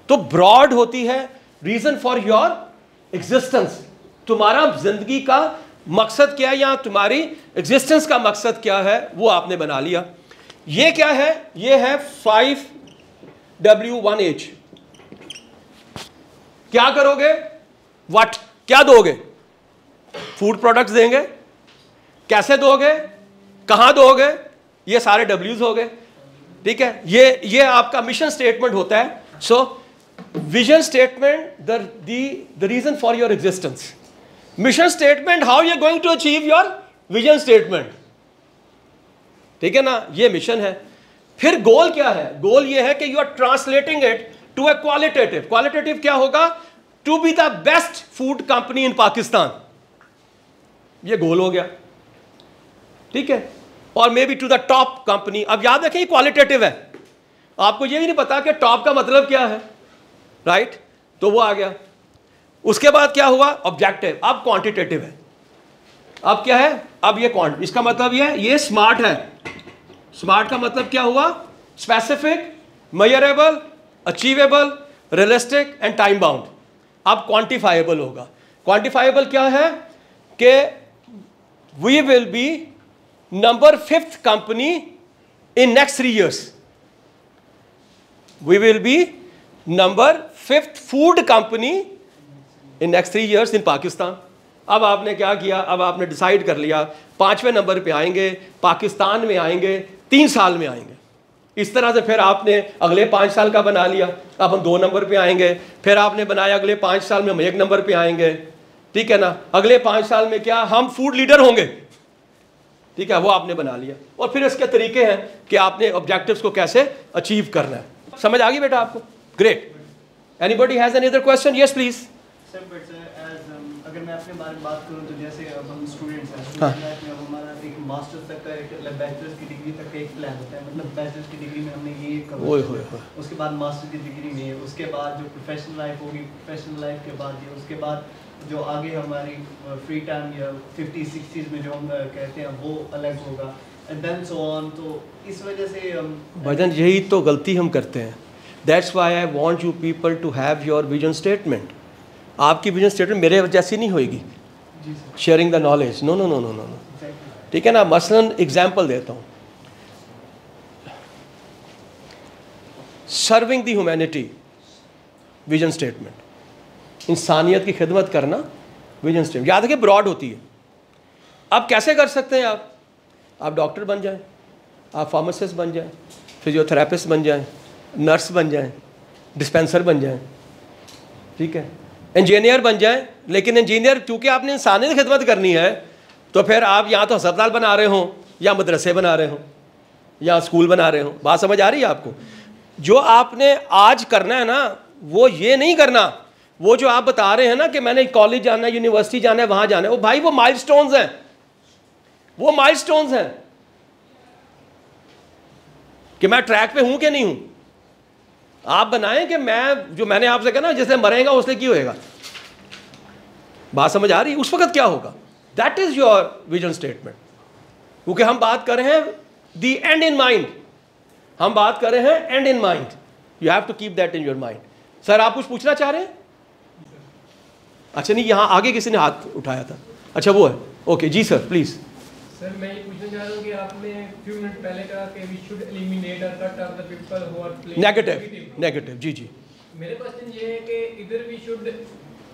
तो ब्रॉड होती है रीजन फॉर योर एग्जिस्टेंस, तुम्हारा जिंदगी का मकसद क्या है या तुम्हारी एग्जिस्टेंस का मकसद क्या है, वो आपने बना लिया। ये क्या है, ये है 5W1H। क्या करोगे, व्हाट, क्या दोगे, फूड प्रोडक्ट्स देंगे, कैसे दोगे, कहां दोगे, ये सारे W's हो गए, ठीक है। ये आपका मिशन स्टेटमेंट होता है। So vision statement, the reason for your existence, mission statement, how you are going to achieve your vision statement, ठीक है ना, ये मिशन है। फिर गोल क्या है, गोल ये है कि you are translating it to a qualitative. Qualitative क्या होगा, to be the best food company in Pakistan, ये गोल हो गया, ठीक है। और maybe to the top company. अब याद रखें ये क्वालिटेटिव है, आपको ये भी नहीं पता कि टॉप का मतलब क्या है, राइट, तो वो आ गया। उसके बाद क्या हुआ, ऑब्जेक्टिव। अब क्वांटिटेटिव है, अब क्या है, अब ये इसका मतलब ये स्मार्ट है। स्मार्ट का मतलब क्या हुआ, specific, measurable, achievable, realistic and time bound. अब क्वांटिफाइबल होगा। क्वांटिफाइबल क्या है कि we will be number 5th company in next 3 years। We will be number 5th food company in next 3 years in Pakistan. अब आपने क्या किया, अब आपने डिसाइड कर लिया 5वें नंबर पे आएंगे, पाकिस्तान में आएंगे, 3 साल में आएंगे। इस तरह से फिर आपने अगले 5 साल का बना लिया, अब हम 2 नंबर पे आएंगे। फिर आपने बनाया अगले 5 साल में हम 1 नंबर पे आएंगे, ठीक है ना। अगले 5 साल में क्या, हम फूड लीडर होंगे, ठीक है, वो आपने बना लिया। और फिर इसके तरीके हैं कि आपने ऑब्जेक्टिव्स को कैसे अचीव करना है। समझ आ गई बेटा आपको? Great. Anybody has any other question? Yes please. Sir but sir अगर मैं अपने बारे में बात करूं तो जैसे अब हम स्टूडेंट्स हैं, हाँ। स्टूडेंट लाइफ में अब हमारा एक मास्टर्स तक का एक बैचलर्स की डिग्री तक का एक प्लान होता है, मतलब बैचलर्स की डिग्री में हमने ये कवर ओए किया। होए होए। उसके बाद मास्टर की डिग्री में, उसके बाद जो प्रोफेशनल लाइफ होगी, प्रोफेशनल लाइफ के बाद ये, उसके बाद जो आगे हमारी फ्री टाइम या 50-60s में जो हम कहते हैं वो अलग होगा, एंड देन सो ऑन। तो इस वजह से भजन यही तो गलती हम करते हैं। That's why I want you people to have your vision statement. आपकी विजन स्टेटमेंट मेरे जैसी नहीं होएगी, जी sir, sharing the knowledge, no no no no no no, exactly. ठीक है ना। मसलन एग्जाम्पल देता हूँ, serving the humanity, vision statement, इंसानियत की खिदमत करना, विजन स्टेटमेंट। याद रखिए ब्रॉड होती है। अब कैसे कर सकते हैं आप डॉक्टर बन जाएं, आप फार्मासिस्ट बन जाएं, फिजियोथेरेपिस्ट बन जाएं, नर्स बन जाएं, डिस्पेंसर बन जाएं, ठीक है, इंजीनियर बन जाएं। लेकिन इंजीनियर क्योंकि आपने इंसानियत की खिदमत करनी है, तो फिर आप या तो अस्पताल बना रहे हो, या मदरसे बना रहे हो, या स्कूल बना रहे हो। बात समझ आ रही है आपको? जो आपने आज करना है ना, वो ये नहीं करना, वो जो आप बता रहे हैं ना कि मैंने कॉलेज जाना है, यूनिवर्सिटी जाना है, वहाँ जाना है, वो भाई वो माइलस्टोन्स हैं, वो माइलस्टोन्स हैं कि मैं ट्रैक पे हूँ कि नहीं हूँ। आप बनाएं कि मैं जो मैंने आपसे कहा ना जिसने मरेगा उसने की होएगा, बात समझ आ रही? उस वक्त क्या होगा, that is your vision statement. क्योंकि हम बात कर रहे हैं द एंड इन माइंड, हम बात कर रहे हैं and in mind, you have to keep that in your mind. Sir आप कुछ पूछना चाह रहे हैं? अच्छा नहीं, यहाँ आगे किसी ने हाथ उठाया था, अच्छा वो है, okay ji sir please. Sir मैं ये पूछना चाह रहा हूँ कि आपने few मिनट पहले कहा कि we should eliminate or cut out the people who are playing negative जी जी। मेरे क्वेश्चन ये है कि इधर we should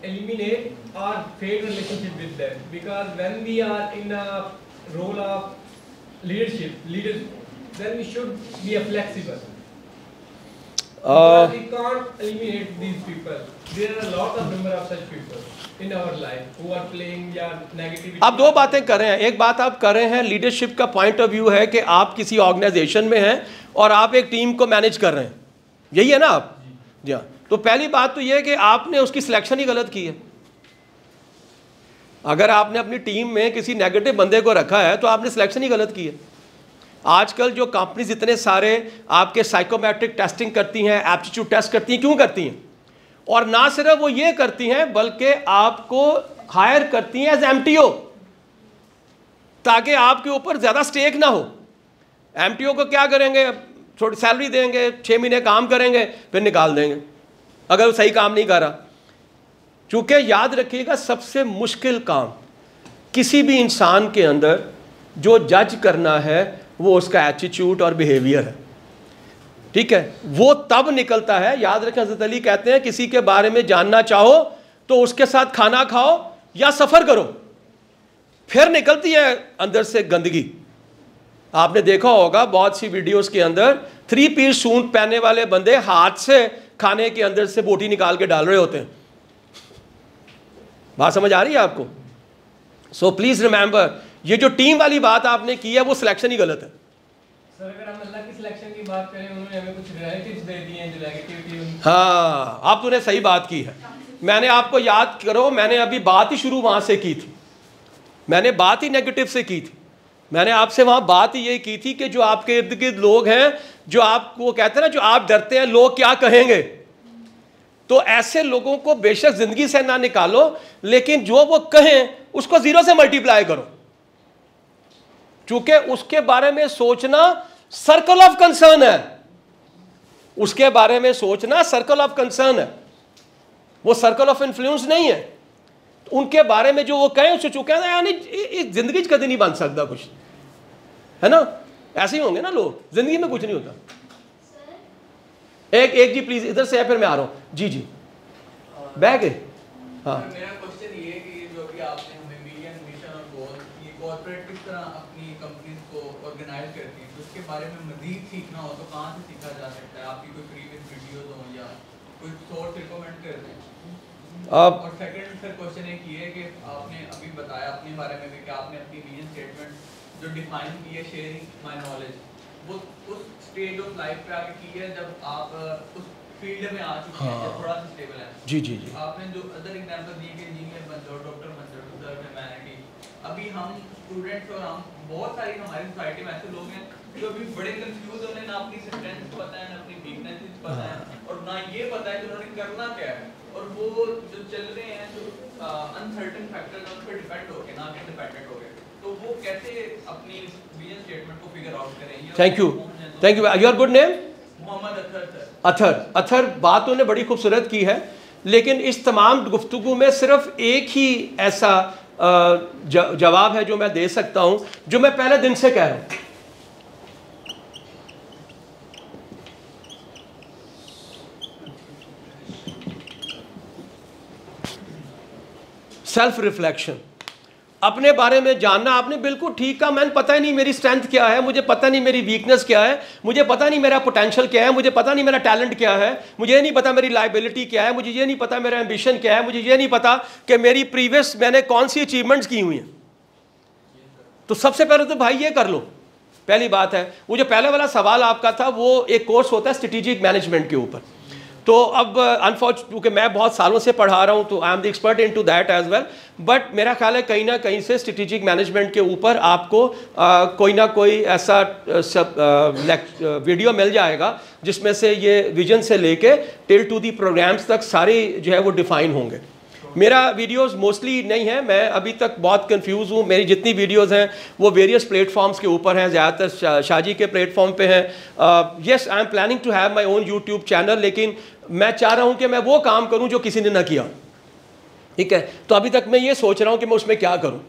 eliminate our fake relationship with them because when we are in a role of leaders then we should be a flexible. Because we can't eliminate these people. There are a lot of number of such people in our life who are playing या negativity. आप दो बातें कर रहे हैं, एक बात आप कर रहे हैं लीडरशिप का पॉइंट ऑफ व्यू है कि आप किसी ऑर्गेनाइजेशन में हैं और आप एक टीम को मैनेज कर रहे हैं, यही है ना आप? जी हाँ। तो पहली बात तो ये है कि आपने उसकी सिलेक्शन ही गलत की है। अगर आपने अपनी टीम में किसी नेगेटिव बंदे को रखा है तो आपने सिलेक्शन ही गलत की है। आजकल जो कंपनीज इतने सारे आपके साइकोमेट्रिक टेस्टिंग करती हैं, एप्टीट्यूड टेस्ट करती हैं, क्यों करती हैं? और ना सिर्फ वो ये करती हैं बल्कि आपको हायर करती हैं एज एमटीओ, ताकि आपके ऊपर ज़्यादा स्टेक ना हो। एमटीओ को क्या करेंगे, थोड़ी सैलरी देंगे, 6 महीने काम करेंगे, फिर निकाल देंगे अगर वो सही काम नहीं कर रहा। चूँकि याद रखिएगा सबसे मुश्किल काम किसी भी इंसान के अंदर जो जज करना है वो उसका एटीट्यूड और बिहेवियर है, ठीक है? वो तब निकलता है, याद रखें हज़रत अली कहते हैं किसी के बारे में जानना चाहो तो उसके साथ खाना खाओ या सफ़र करो, फिर निकलती है अंदर से गंदगी। आपने देखा होगा बहुत सी वीडियोस के अंदर 3 पीस सूट पहनने वाले बंदे हाथ से खाने के अंदर से बोटी निकाल के डाल रहे होते हैं। बात समझ आ रही है आपको? सो प्लीज़ रिमेंबर, ये जो टीम वाली बात आपने की है वो सिलेक्शन ही गलत है। सर अगर हम अल्लाह की सिलेक्शन की बात करें, उन्होंने हमें कुछ रिलेटिव्स दे दिए हैं जो नेगेटिविटी। हाँ, आप तूने सही बात की है। मैंने आपको याद करो, मैंने अभी बात ही शुरू वहाँ से की थी, मैंने बात ही नेगेटिव से की थी। मैंने आपसे वहाँ बात ही यही की थी कि जो आपके इर्द गिर्द लोग हैं जो आपको कहते हैं ना, जो आप डरते हैं लोग क्या कहेंगे, तो ऐसे लोगों को बेशक ज़िंदगी से ना निकालो, लेकिन जो वो कहें उसको 0 से मल्टीप्लाई करो, चूंकि उसके बारे में सोचना सर्कल ऑफ कंसर्न है। उसके बारे में सोचना सर्कल ऑफ कंसर्न है, वो सर्कल ऑफ इन्फ्लुएंस नहीं है। उनके बारे में जो वो कहें उससे चुके हैं, यानी इस जिंदगी कभी नहीं बन सकता कुछ, है ना? ऐसे ही होंगे ना लोग, जिंदगी में कुछ नहीं होता। एक जी प्लीज इधर से है, फिर मैं आ रहा हूँ। जी जी बैग है। हाँ मेरा क्वेश्चन ये है कि जो भी आपने हमें विजन, मिशन और गोल, ये कॉर्पोरेट किस तरह अपनी कंपनीज को ऑर्गेनाइज करती है, तो उसके बारे में मजीद सीखना हो तो कहाँ से सीखा जा सकता है? आपकी कोई प्रीवियस वीडियोस हो या कोई सोर्स रिकमेंड कर दें। और सेकंड सर क्वेश्चन एक ये है कि आपने अभी बताया अपने बारे में भी कि आपने अपनी विजन स्टेटमेंट जो डिफाइन की है शेयरिंग माय नॉलेज, वो उस स्टेज ऑफ लाइफ पे आके की है जब आप उस फील्ड में आ चुके हैं, जब थोड़ा सा स्टेबल है। जी जी जी। आपने जो अदर एग्जांपल दिए कि इंजीनियर बन जाओ, डॉक्टर बन जाओ, टू सर्व ह्यूमैनिटी। अभी हम स्टूडेंट्स और हम बहुत सारी हमारी सोसाइटी में ऐसे लोग हैं जो अभी बड़े कंफ्यूज, उन्हें ना अपनी स्ट्रेंथ पता है, ना अपनी वीकनेसेस पता है, और ना ये पता है कि उन्होंने करना क्या है, और वो जो चल रहे हैं जो अनसर्टेन फैक्टर्स उन पर डिपेंड होके ना कि डिपेंडेंट हो गए, तो वो कैसे अपनी विजन स्टेटमेंट को फिगर आउट करें? Thank you. Your good name? Mohammad Athar sir. Athar बात उन्होंने बड़ी खूबसूरत की है, लेकिन इस तमाम गुफ्तगू में सिर्फ एक ही ऐसा जवाब है जो मैं दे सकता हूं, जो मैं पहले दिन से कह रहा हूं। सेल्फ रिफ्लेक्शन, अपने बारे में जानना। आपने बिल्कुल ठीक कहा, मैंने पता ही नहीं मेरी स्ट्रेंथ क्या है, मुझे पता नहीं मेरी वीकनेस क्या है, मुझे पता नहीं मेरा पोटेंशियल क्या है, मुझे पता नहीं मेरा टैलेंट क्या है, मुझे ये नहीं पता मेरी लाइबिलिटी क्या है, मुझे ये नहीं पता मेरा एम्बिशन क्या है, मुझे ये नहीं पता कि मेरी प्रीवियस मैंने कौन सी अचीवमेंट्स की हुई हैं। तो सबसे पहले तो भाई ये कर लो, पहली बात है। वो जो पहले वाला सवाल आपका था वो एक कोर्स होता है स्ट्रेटेजिक मैनेजमेंट के ऊपर, तो अब अनफॉर्चुनेट क्योंकि मैं बहुत सालों से पढ़ा रहा हूँ तो I am the expert in to that as well, but मेरा ख्याल है कहीं ना कहीं से स्ट्रेटेजिक मैनेजमेंट के ऊपर आपको कोई ना कोई ऐसा वीडियो मिल जाएगा जिसमें से ये विजन से लेके टिल टू दी प्रोग्राम्स तक सारे जो है वो डिफाइन होंगे। मेरा वीडियोस मोस्टली नहीं है, मैं अभी तक बहुत कंफ्यूज हूँ। मेरी जितनी वीडियोस हैं वो वेरियस प्लेटफॉर्म्स के ऊपर हैं, ज़्यादातर शाजी के प्लेटफॉर्म पे हैं। Yes, I am planning to have my own YouTube channel, लेकिन मैं चाह रहा हूँ कि मैं वो काम करूँ जो किसी ने ना किया। ठीक है, तो अभी तक मैं ये सोच रहा हूँ कि मैं उसमें क्या करूँ।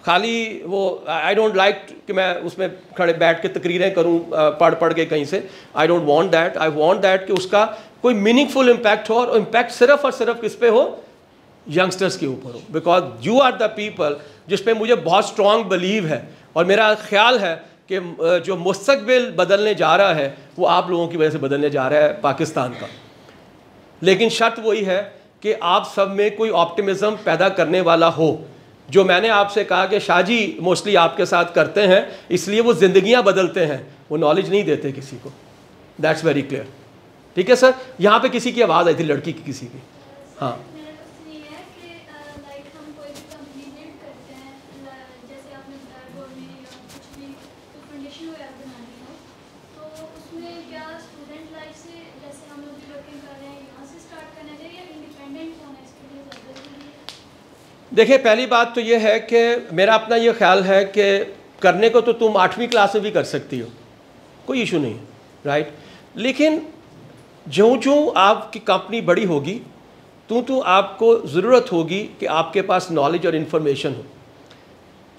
खाली वो आई डोंट लाइक कि मैं उसमें खड़े बैठ के तकरीरें करूँ पढ़ पढ़ के कहीं से। आई don't want that. I want that कि उसका कोई मीनिंगफुल इम्पैक्ट हो, और इम्पैक्ट सिर्फ और सिर्फ किस पे हो, यंगस्टर्स के ऊपर हो, because you are the people जिस पे मुझे बहुत स्ट्रॉन्ग बिलीव है, और मेरा ख्याल है कि जो मुस्तकबिल बदलने जा रहा है वो आप लोगों की वजह से बदलने जा रहा है पाकिस्तान का। लेकिन शर्त वही है कि आप सब में कोई ऑप्टिमिज्म पैदा करने वाला हो। जो मैंने आपसे कहा कि शाहजी मोस्टली आपके साथ करते हैं इसलिए वो ज़िंदगियां बदलते हैं, वो नॉलेज नहीं देते किसी को। That's very clear. ठीक है सर, यहाँ पे किसी की आवाज़ आई थी, लड़की की किसी की। हाँ, देखिए पहली बात तो ये है कि मेरा अपना ये ख्याल है कि करने को तो तुम 8वीं क्लास में भी कर सकती हो, कोई इशू नहीं है, राइट। लेकिन ज्यों ज्यों आपकी कंपनी बड़ी होगी तो आपको ज़रूरत होगी कि आपके पास नॉलेज और इन्फॉर्मेशन हो,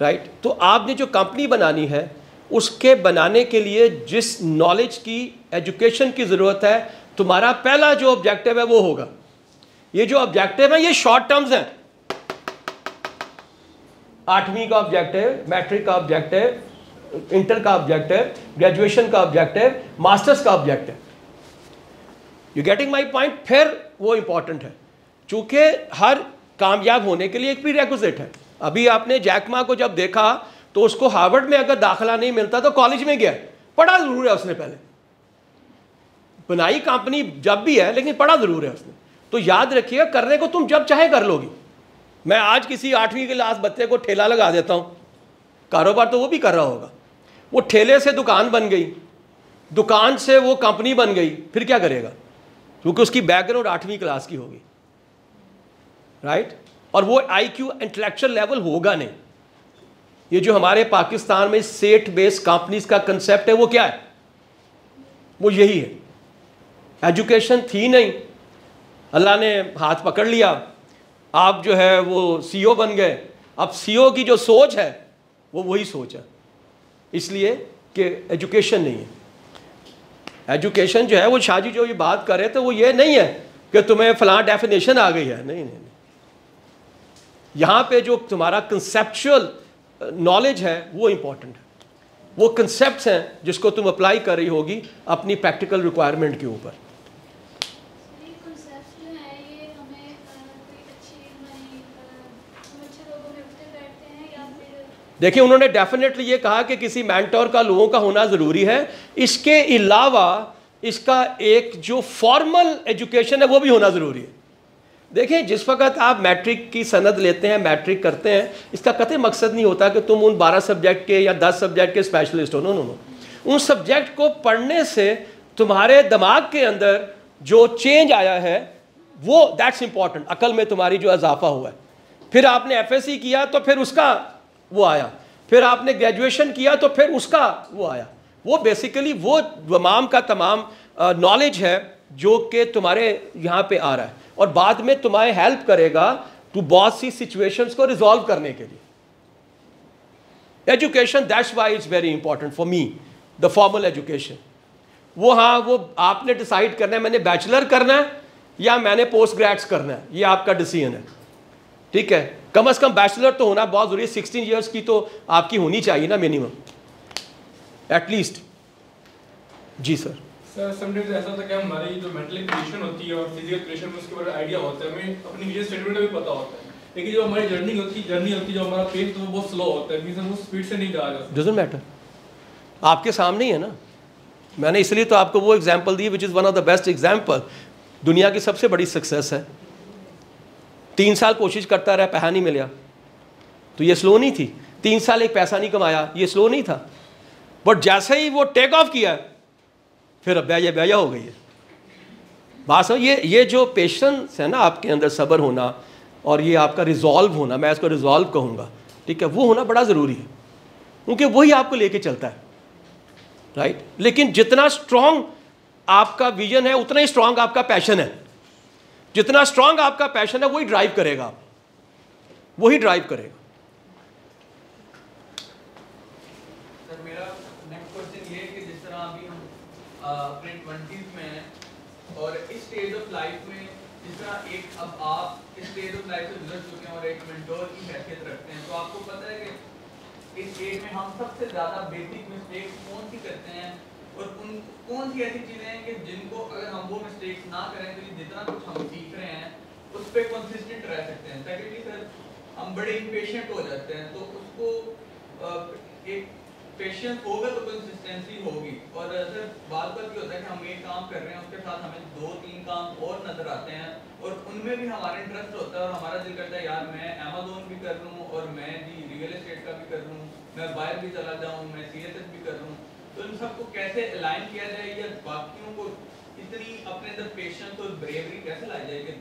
राइट। तो आपने जो कंपनी बनानी है उसके बनाने के लिए जिस नॉलेज की, एजुकेशन की ज़रूरत है, तुम्हारा पहला जो ऑब्जेक्टिव है वो होगा। ये जो ऑब्जेक्टिव है ये शॉर्ट टर्म्स हैं। 8वीं का ऑब्जेक्टिव, मैट्रिक का ऑब्जेक्टिव, इंटर का ऑब्जेक्टिव, ग्रेजुएशन का ऑब्जेक्टिव, मास्टर्स का objective. You getting my point. फिर वो इंपॉर्टेंट है चूंकि हर कामयाब होने के लिए एक प्रीरेक्विजिट है। अभी आपने जैक मा को जब देखा तो उसको हार्वर्ड में अगर दाखिला नहीं मिलता तो कॉलेज में गया, पढ़ा जरूर है उसने, पहले बनाई कंपनी जब भी है लेकिन पढ़ा जरूर है उसने। तो याद रखिएगा, करने को तुम जब चाहे कर लोगी। मैं आज किसी 8वीं क्लास बच्चे को ठेला लगा देता हूँ, कारोबार तो वो भी कर रहा होगा, वो ठेले से दुकान बन गई, दुकान से वो कंपनी बन गई, फिर क्या करेगा? क्योंकि उसकी बैकग्राउंड 8वीं क्लास की होगी, राइट। और वो IQ इंटेलेक्चुअल लेवल होगा नहीं। ये जो हमारे पाकिस्तान में सेट बेस्ड कंपनीज का कंसेप्ट है वो क्या है? वो यही है, एजुकेशन थी नहीं, अल्लाह ने हाथ पकड़ लिया, आप जो है वो CEO बन गए। अब CEO की जो सोच है वो वही सोच है, इसलिए कि एजुकेशन नहीं है। एजुकेशन जो है वो शाहजी जो ये बात कर रहे थे वो ये नहीं है कि तुम्हें फलां डेफिनेशन आ गई है, नहीं। यहाँ पे जो तुम्हारा कंसेप्चुअल नॉलेज है वो इम्पॉर्टेंट है, वो कंसेप्ट्स हैं जिसको तुम अप्लाई कर रही होगी अपनी प्रैक्टिकल रिक्वायरमेंट के ऊपर। देखिए उन्होंने डेफिनेटली ये कहा कि किसी मेंटोर का लोगों का होना ज़रूरी है, इसके अलावा इसका एक जो फॉर्मल एजुकेशन है वो भी होना ज़रूरी है। देखिए जिस वक्त आप मैट्रिक की सनद लेते हैं, मैट्रिक करते हैं, इसका कतई मकसद नहीं होता कि तुम उन 12 सब्जेक्ट के या 10 सब्जेक्ट के स्पेशलिस्ट हो। नो। उन सब्जेक्ट को पढ़ने से तुम्हारे दिमाग के अंदर जो चेंज आया है वो दैट्स इंपॉर्टेंट, अकल में तुम्हारी जो इजाफा हुआ है। फिर आपने FSC किया तो फिर उसका वो आया, फिर आपने ग्रेजुएशन किया तो फिर उसका वो आया। वो बेसिकली वो तमाम का तमाम नॉलेज है जो कि तुम्हारे यहाँ पे आ रहा है और बाद में तुम्हें हेल्प करेगा टू बहुत सी सिचुएशंस को रिजॉल्व करने के लिए। Education, that's why it's very important for me, the formal education. वो हाँ, वो आपने डिसाइड करना है मैंने बैचलर करना है या मैंने पोस्ट ग्रेड्स करना है, ये आपका डिसीजन है, ठीक है। कम से कम बैचलर तो होना बहुत ज़रूरी है, 16 ईयर्स की तो आपकी होनी चाहिए ना मिनिमम, एटलीस्ट। जी सर। सर समटाइम्स ऐसा होता है कि हमारी जो मेंटल कंडीशन होती है और फिजिकल कंडीशन में उसके बारे में आइडिया होता है, हमें अपनी विजन स्टेटमेंट भी पता होता है, लेकिन जो हमारी जर्नी होती है जो हमारा पेस तो वो बहुत स्लो होता है, मींस हम वो स्पीड से नहीं जा रहे। डजंट मैटर, आपके सामने ही है ना, मैंने इसलिए तो आपको वो example the which is one of the best example. दुनिया की सबसे बड़ी सक्सेस है, 3 साल कोशिश करता रहा, पैसा नहीं मिला, तो ये स्लो नहीं थी। 3 साल एक पैसा नहीं कमाया, ये स्लो नहीं था। बट जैसे ही वो टेक ऑफ किया, फिर अब ब्याजा हो गई है बात। समझ, ये जो पेशेंस है ना आपके अंदर, सब्र होना और ये आपका रिजॉल्व होना, मैं इसको रिजॉल्व कहूँगा, ठीक है, वो होना बड़ा ज़रूरी है, क्योंकि वही आपको लेके चलता है, राइट। लेकिन जितना स्ट्रॉन्ग आपका विजन है उतना ही स्ट्रॉन्ग आपका पैशन है। जितना स्ट्रॉन्ग आपका पैशन है वही ड्राइव करेगा, वही ड्राइव करेगा। सर मेरा नेक्स्ट क्वेश्चन ये है कि जिस तरह अभी हम अपने 20s में हैं और इस स्टेज ऑफ लाइफ में जिस तरह एक अब आप इस स्टेज ऑफ लाइफ से गुजर चुके हैं और एक मेंटोर की हैसियत रखते हैं, तो आपको पता है कि इस एज में हम सबसे ज़्यादा बेसिक मिस्टेक्स कौन सी करते हैं और उन कौन सी ऐसी चीज़ें हैं कि जिनको अगर हम वो मिस्टेक्स ना करें तो ये जितना कुछ हम सीख रहे हैं उस पर कंसिस्टेंट रह सकते हैं। सेकेंडली सर, हम बड़े इम्पेशेंट हो जाते हैं, तो उसको एक पेशेंस होगा तो कंसिस्टेंसी होगी। और सर बात बात ये होता है कि हम एक काम कर रहे हैं, उसके साथ हमें 2-3 काम और नजर आते हैं और उनमें भी हमारा इंटरेस्ट होता है और हमारा दिल करता है यार मैं अमेज़न भी कर लूँ और मैं जी रियल एस्टेट का भी कर लूँ, मैं बाहर भी चला जाऊँ, मैं CSS भी कर लूँ। तो इन सबको कैसे अलाइन किया जाए या बाकियों को इतनी अपने अंदर पेशेंस और ब्रेवरी कैसे लाई जाए कि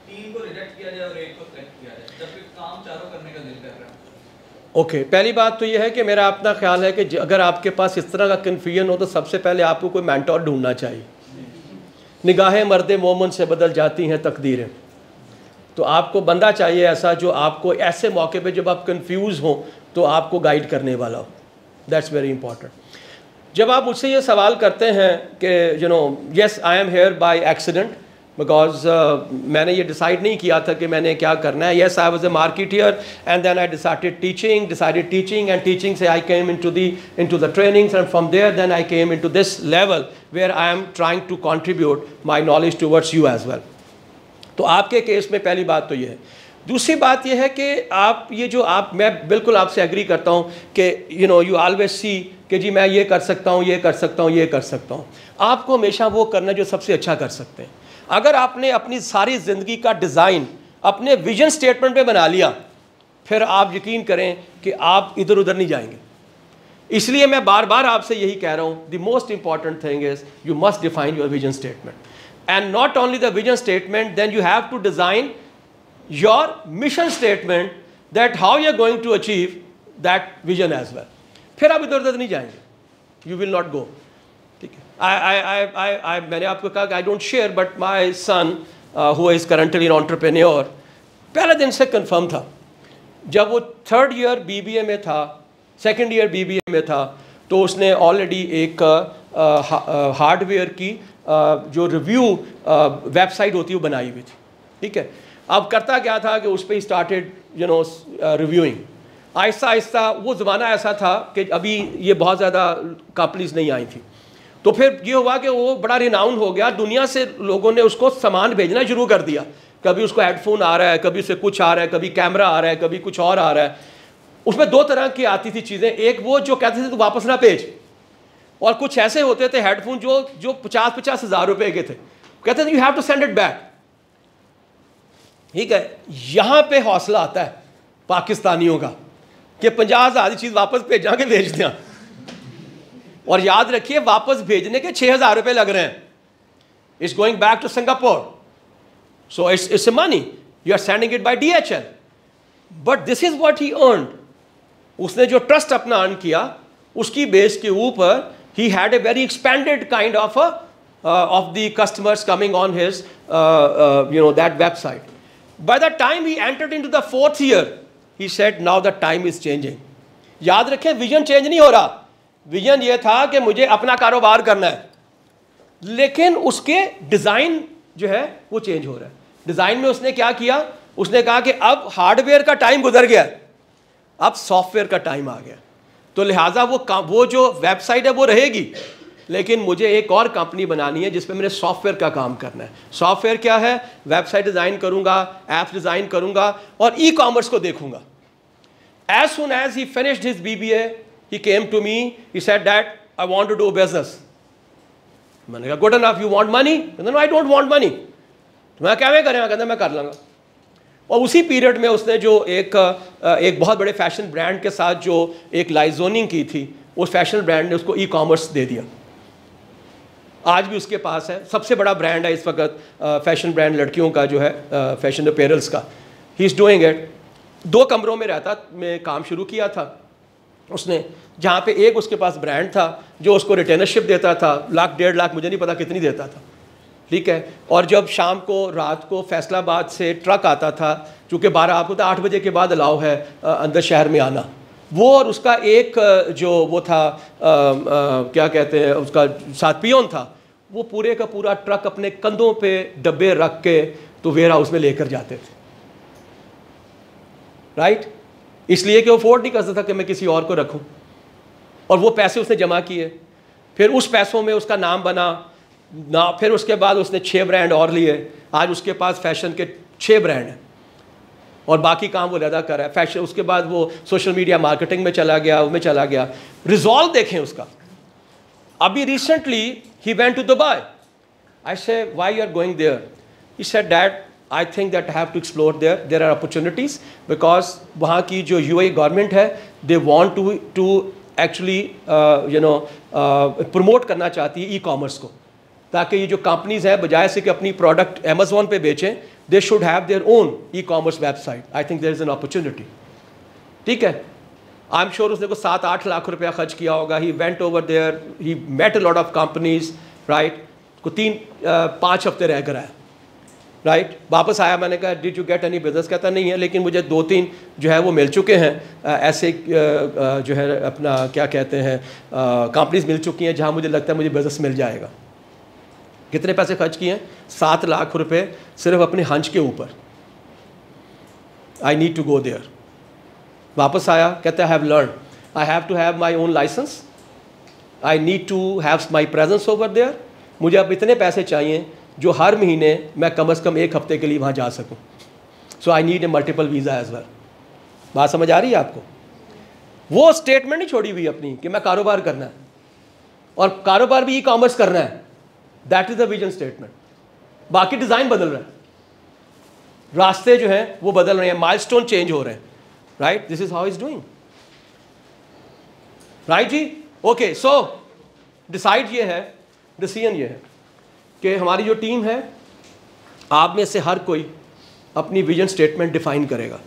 3 को रिजेक्ट किया जाए और 1 को सेलेक्ट किया जाए, जबकि काम चारों करने का दिल कर रहा है। ओके, पहली बात तो ये है कि मेरा अपना ख्याल है कि अगर आपके पास इस तरह का कन्फ्यूजन हो तो सबसे पहले आपको कोई मेंटोर ढूंढना चाहिए। निगाहें मर्द मोमन से बदल जाती हैं तकदीरें, तो आपको बंदा चाहिए ऐसा जो आपको ऐसे मौके पे जब आप कंफ्यूज हो तो आपको गाइड करने वाला हो। That's very important. जब आप मुझसे ये सवाल करते हैं कि yes I am here by accident because मैंने ये डिसाइड नहीं किया था कि मैंने क्या करना है। Yes I was a marketeer and then I decided teaching and teaching से I came into the trainings and from there then I came into this level where I am trying to contribute my knowledge towards you as well. तो आपके केस में पहली बात तो ये है। दूसरी बात यह है कि आप ये जो आप मैं बिल्कुल आपसे एग्री करता हूँ कि यू ऑलवेज सी कि जी मैं ये कर सकता हूँ, ये कर सकता हूँ, ये कर सकता हूँ। आपको हमेशा वो करना जो सबसे अच्छा कर सकते हैं। अगर आपने अपनी सारी ज़िंदगी का डिज़ाइन अपने विजन स्टेटमेंट पे बना लिया, फिर आप यकीन करें कि आप इधर उधर नहीं जाएंगे। इसलिए मैं बार बार आपसे यही कह रहा हूँ, the most important thing is you must define your vision statement and not only the vision statement, then you have to design your mission statement that how you are going to achieve that vision as well. फिर आप इधर उधर नहीं जाएंगे, you will not go. ठीक है। मैंने आपको कहा कि I don't share, but my son who is currently an entrepreneur, पहले दिन से कंफर्म था। जब वो 3rd year BBA में था, 2nd year BBA में था, तो उसने ऑलरेडी एक हार्डवेयर की जो रिव्यू वेबसाइट होती है वो बनाई हुई थी। ठीक है। अब करता क्या था कि उस पर स्टार्टेड रिव्यूइंग। आहिस्ता आहिस्ता वो ज़माना ऐसा था कि अभी ये बहुत ज़्यादा कंपनीज नहीं आई थी, तो फिर ये हुआ कि वो बड़ा रिनाउंड हो गया। दुनिया से लोगों ने उसको सामान भेजना शुरू कर दिया। कभी उसको हेडफोन आ रहा है, कभी उसे कुछ आ रहा है, कभी कैमरा आ रहा है, कभी कुछ और आ रहा है। उसमें 2 तरह की आती थी चीज़ें। एक वो जो कहते थे तो वापस ना भेज, और कुछ ऐसे होते थे हेडफोन जो 50-50 हज़ार रुपये के थे, कहते थे you have to send it back. ठीक है। यहाँ पे हौसला आता है पाकिस्तानियों का कि 50,000 चीज़ वापस भेजा के भेज दें। और याद रखिए वापस भेजने के 6,000 रुपये लग रहे हैं। It's going back to Singapore, so it's a money, you are sending it by DHL, but this is what he earned. उसने जो ट्रस्ट अपना अर्न किया उसकी बेस के ऊपर ही had a very expanded kind of the customers coming on his that website. By the time he entered into the 4th year, he said, now the time is changing. याद रखें, विजन चेंज नहीं हो रहा। विजन ये था कि मुझे अपना कारोबार करना है, लेकिन उसके डिज़ाइन जो है वो चेंज हो रहा है। डिज़ाइन में उसने क्या किया, उसने कहा कि अब हार्डवेयर का टाइम गुजर गया, अब सॉफ्टवेयर का टाइम आ गया। तो लिहाजा वो जो वेबसाइट है वो रहेगी, लेकिन मुझे एक और कंपनी बनानी है जिसमें मेरे सॉफ्टवेयर का काम करना है। सॉफ्टवेयर क्या है? वेबसाइट डिज़ाइन करूंगा, ऐप्स डिज़ाइन करूंगा और ई-कॉमर्स को देखूंगा। As soon as he finished his BBA, he came to me, he said that I want to do business. मैंने कहा good enough, you want money? कहते no I don't want money. मैं क्या मैं करें? कहते मैं कर लूँगा। और उसी पीरियड में उसने जो एक बहुत बड़े फैशन ब्रांड के साथ जो एक लाइजोनिंग की थी, उस फैशन ब्रांड ने उसको ई कॉमर्स दे दिया। आज भी उसके पास है, सबसे बड़ा ब्रांड है इस वक्त फैशन ब्रांड लड़कियों का जो है, फैशन अपैरल्स का। He is doing it. 2 कमरों में रहता में काम शुरू किया था उसने, जहाँ पे एक उसके पास ब्रांड था जो उसको रिटेनरशिप देता था, 1 लाख 1.5 लाख, मुझे नहीं पता कितनी देता था, ठीक है। और जब शाम को रात को फैसलाबाद से ट्रक आता था, चूँकि 12 आपको तो 8 बजे के बाद अलाउ है अंदर शहर में आना, वो और उसका एक जो वो था क्या कहते हैं उसका साथ पियोन था, वो पूरे का पूरा ट्रक अपने कंधों पे डब्बे रख के तो वेयर हाउस में लेकर जाते थे, राइट। इसलिए कि वो अफोर्ड नहीं कर सकता कि मैं किसी और को रखूं। और वो पैसे उसने जमा किए, फिर उस पैसों में उसका नाम बना ना, फिर उसके बाद उसने 6 ब्रांड और लिए। आज उसके पास फैशन के 6 ब्रांड हैं और बाकी काम वो ज़्यादा कर रहा है फैशन। उसके बाद वो सोशल मीडिया मार्केटिंग में चला गया, उसमें चला गया। रिजॉल्व देखें उसका। अभी रिसेंटली ही went to Dubai. I say why you are going there? He said dad I think that I have to explore there are opportunities, because वहाँ की जो यूएई गवर्नमेंट है they want to actually promote करना चाहती है ई कॉमर्स को, ताकि ये जो कंपनीज हैं बजाय से कि अपनी प्रोडक्ट अमेजोन पे बेचें, they should have their own e commerce website. I think there is an opportunity, ठीक है। आई एम श्योर उसने को 7-8 लाख रुपया खर्च किया होगा। He went over there, he met a lot of companies, right. को 3-5 हफ्ते रह कर आया, राइट। वापस आया, मैंने कहा did you get any business? कहता नहीं है, लेकिन मुझे 2-3 जो है वो मिल चुके हैं ऐसे जो है अपना क्या कहते हैं कंपनीज मिल चुकी हैं जहाँ मुझे लगता है मुझे बिजनेस मिल जाएगा। कितने पैसे खर्च किए हैं? 7 लाख रुपए सिर्फ अपने हंच के ऊपर। I need to go there. वापस आया, कहते I have learn, I have to have my own licence, I need to have my presence over there. मुझे अब इतने पैसे चाहिए जो हर महीने मैं कम से कम 1 हफ्ते के लिए वहाँ जा सकूँ। So I need a multiple visa as well. बात समझ आ रही है आपको? वो स्टेटमेंट नहीं छोड़ी हुई अपनी कि मैं कारोबार करना है और कारोबार भी ई कॉमर्स करना है। That is the vision statement. बाकी डिज़ाइन बदल रहा है, रास्ते जो हैं वो बदल रहे हैं, माइलस्टोन चेंज हो रहे हैं, right. This is how is doing, right ji. Okay, so decide ये है, डिसीजन ये है कि हमारी जो टीम है, आप में से हर कोई अपनी विजन स्टेटमेंट डिफाइन करेगा,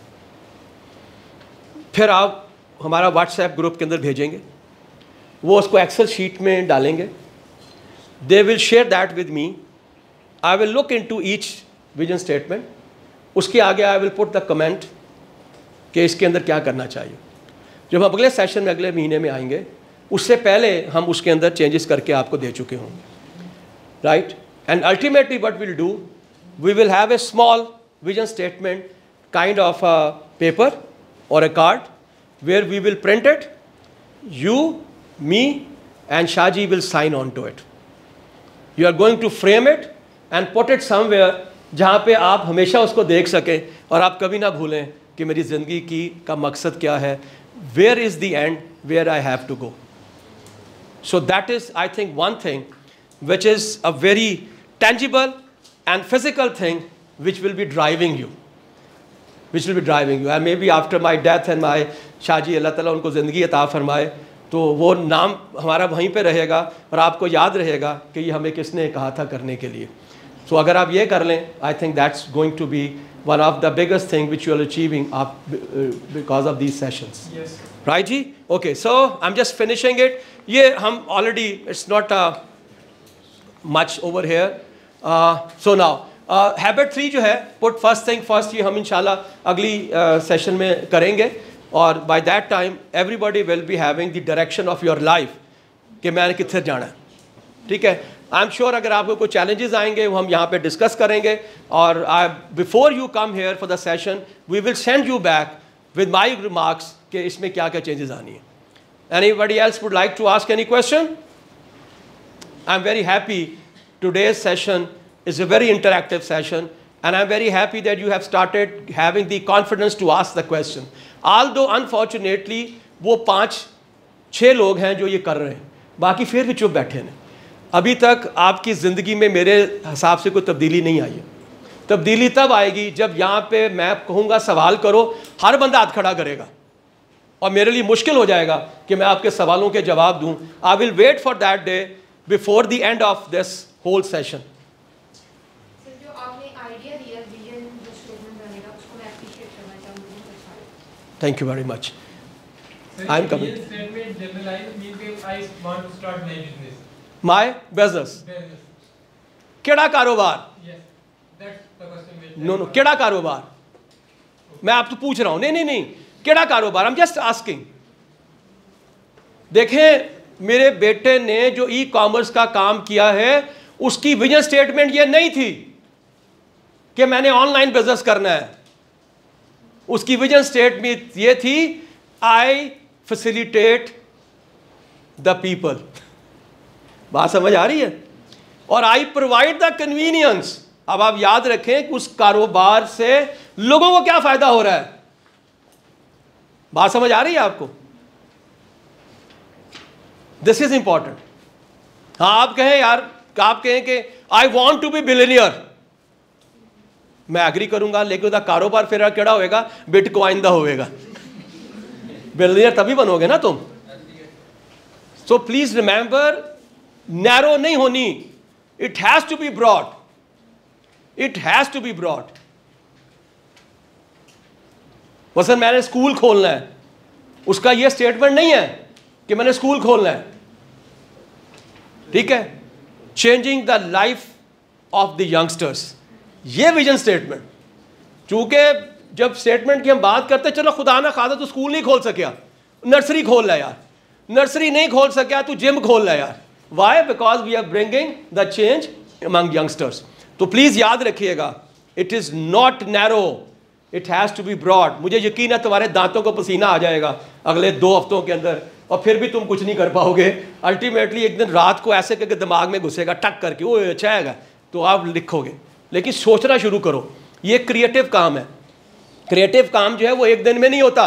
फिर आप हमारा व्हाट्सएप ग्रुप के अंदर भेजेंगे, वो उसको एक्सेल शीट में डालेंगे। They will share that with me. I will look into each vision statement. उसके आगे I will put the comment कि इसके अंदर क्या करना चाहिए। जब हम अगले सेशन में अगले महीने में आएंगे, उससे पहले हम उसके अंदर चेंजेस करके आपको दे चुके होंगे, right. And ultimately what will do, we will have a small vision statement kind of a paper और a card where we will print it. You, me and Shaji will sign on to it. You are going to frame it and put it somewhere जहाँ पे आप हमेशा उसको देख सकें और आप कभी ना भूलें कि मेरी ज़िंदगी की का मकसद क्या है, where is the end, where I have to go. So that is, I think, one thing which is a very tangible and physical thing which will be driving you, and maybe after my death and my Shaji अल्लाह ताला उनको ज़िंदगी अता फरमाए, तो वो नाम हमारा वहीं पे रहेगा और आपको याद रहेगा कि ये हमें किसने कहा था करने के लिए। सो अगर आप ये कर लें, I think that's going to be one of the biggest thing which you are achieving because of these sessions, right ji. Okay, so I am just finishing it. ये हम already, it's not much over here. So now habit 3 जो है, पुट फर्स्ट थिंग फर्स्ट, ये हम इंशाल्लाह अगली सेशन में करेंगे। और by that time everybody will be having the direction of your life कि मैंने कितने जाना है, ठीक है। आई एम श्योर अगर आपको कोई चैलेंजेस आएंगे वो हम यहाँ पे डिस्कस करेंगे। और before you come here for the session we will send you back with my remarks कि इसमें क्या क्या चेंजेस आनी है। Anybody else would like to ask any question? I am very happy, today's session is a very interactive session and I'm very happy that you have started having the confidence to ask the question. Although unfortunately वो 5-6 लोग हैं जो ये कर रहे हैं, बाकी फिर भी चुप बैठे हैं। अभी तक आपकी ज़िंदगी में मेरे हिसाब से कोई तब्दीली नहीं आई है। तब्दीली तब आएगी जब यहाँ पे मैं कहूँगा सवाल करो, हर बंदा हाथ खड़ा करेगा और मेरे लिए मुश्किल हो जाएगा कि मैं आपके सवालों के जवाब दूँ। I will wait for that day before the end of this whole session. जो आपने आइडिया दिया, विजन जो स्टेटमेंट बनेगा, उसको मैं एप्रिशिएट करना चाहूँगी। Thank you very much. I am coming. Statement generalize means that I want to start my business. My business, Business. केड़ा कारोबार? Yes, that's the question. No no, केड़ा कारोबार? मैं आपसे पूछ रहा हूँ। नहीं, केड़ा कारोबार? आई एम जस्ट आस्किंग। देखें, मेरे बेटे ने जो ई कॉमर्स का काम किया है, उसकी विजन स्टेटमेंट ये नहीं थी कि मैंने ऑनलाइन बिजनेस करना है। उसकी विजन स्टेटमेंट ये थी, आई फैसिलिटेट द पीपल। बात समझ आ रही है? और आई प्रोवाइड द कन्वीनियंस। अब आप याद रखें कि उस कारोबार से लोगों को क्या फायदा हो रहा है। बात समझ आ रही है आपको? This is important. हाँ, आप कहें यार, आप कहें कि I want to be billionaire, मैं एग्री करूंगा, लेकिन उसका कारोबार फिर केड़ा होएगा? बिटकॉइन दा होएगा। बिलियनियर तभी बनोगे ना तुम। सो प्लीज रिमेंबर, नैरो नहीं होनी, it has to be broad, it has to be broad. वैसे मैंने स्कूल खोलना है, उसका यह स्टेटमेंट नहीं है कि मैंने स्कूल खोलना है, ठीक है? Changing the life of the youngsters, ये विजन स्टेटमेंट। चूंकि जब स्टेटमेंट की हम बात करते, चलो खुदा ना खादा तो स्कूल नहीं खोल सकिया, नर्सरी खोल ला यार। नर्सरी नहीं खोल सकिया तो जिम खोल ला यार। Why? Because we are bringing the change among youngsters. तो प्लीज याद रखिएगा, it is not narrow, it has to be broad. मुझे यकीन है तुम्हारे दांतों को पसीना आ जाएगा अगले 2 हफ्तों के अंदर, और फिर भी तुम कुछ नहीं कर पाओगे। अल्टीमेटली एक दिन रात को ऐसे करके दिमाग में घुसेगा टक करके, वो अच्छा है, तो आप लिखोगे। लेकिन सोचना शुरू करो, ये क्रिएटिव काम है। क्रिएटिव काम जो है वो एक दिन में नहीं होता,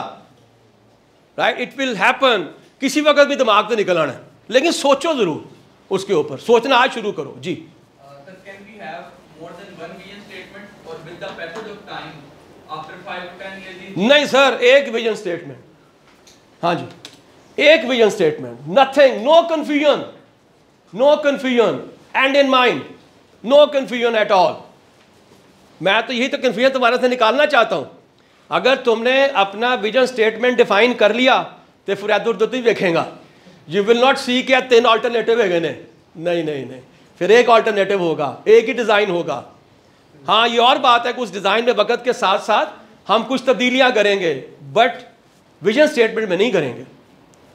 राइट? इट विल हैपन, किसी वक्त भी दिमाग से निकल आना है, लेकिन सोचो जरूर उसके ऊपर। सोचना आज शुरू करो जी। Sir, can we have more than one vision statement or with the passage of time after 5 to 10 years? नहीं सर, एक विजन स्टेटमेंट। हाँ जी, एक vision statement, nothing, no confusion, no confusion, and in mind, no confusion at all. मैं तो यही तो कंफ्यूजन तुम्हारे से निकालना चाहता हूं। अगर तुमने अपना विजन स्टेटमेंट डिफाइन कर लिया तो फिर इधर उधर देखेगा, यू विल नॉट सी क्या 3 ऑल्टरनेटिव है। नहीं, फिर एक ऑल्टरनेटिव होगा, एक ही डिज़ाइन होगा। हाँ, ये और बात है कि उस डिज़ाइन में वक्त के साथ साथ हम कुछ तब्दीलियां करेंगे, बट विजन स्टेटमेंट में नहीं करेंगे,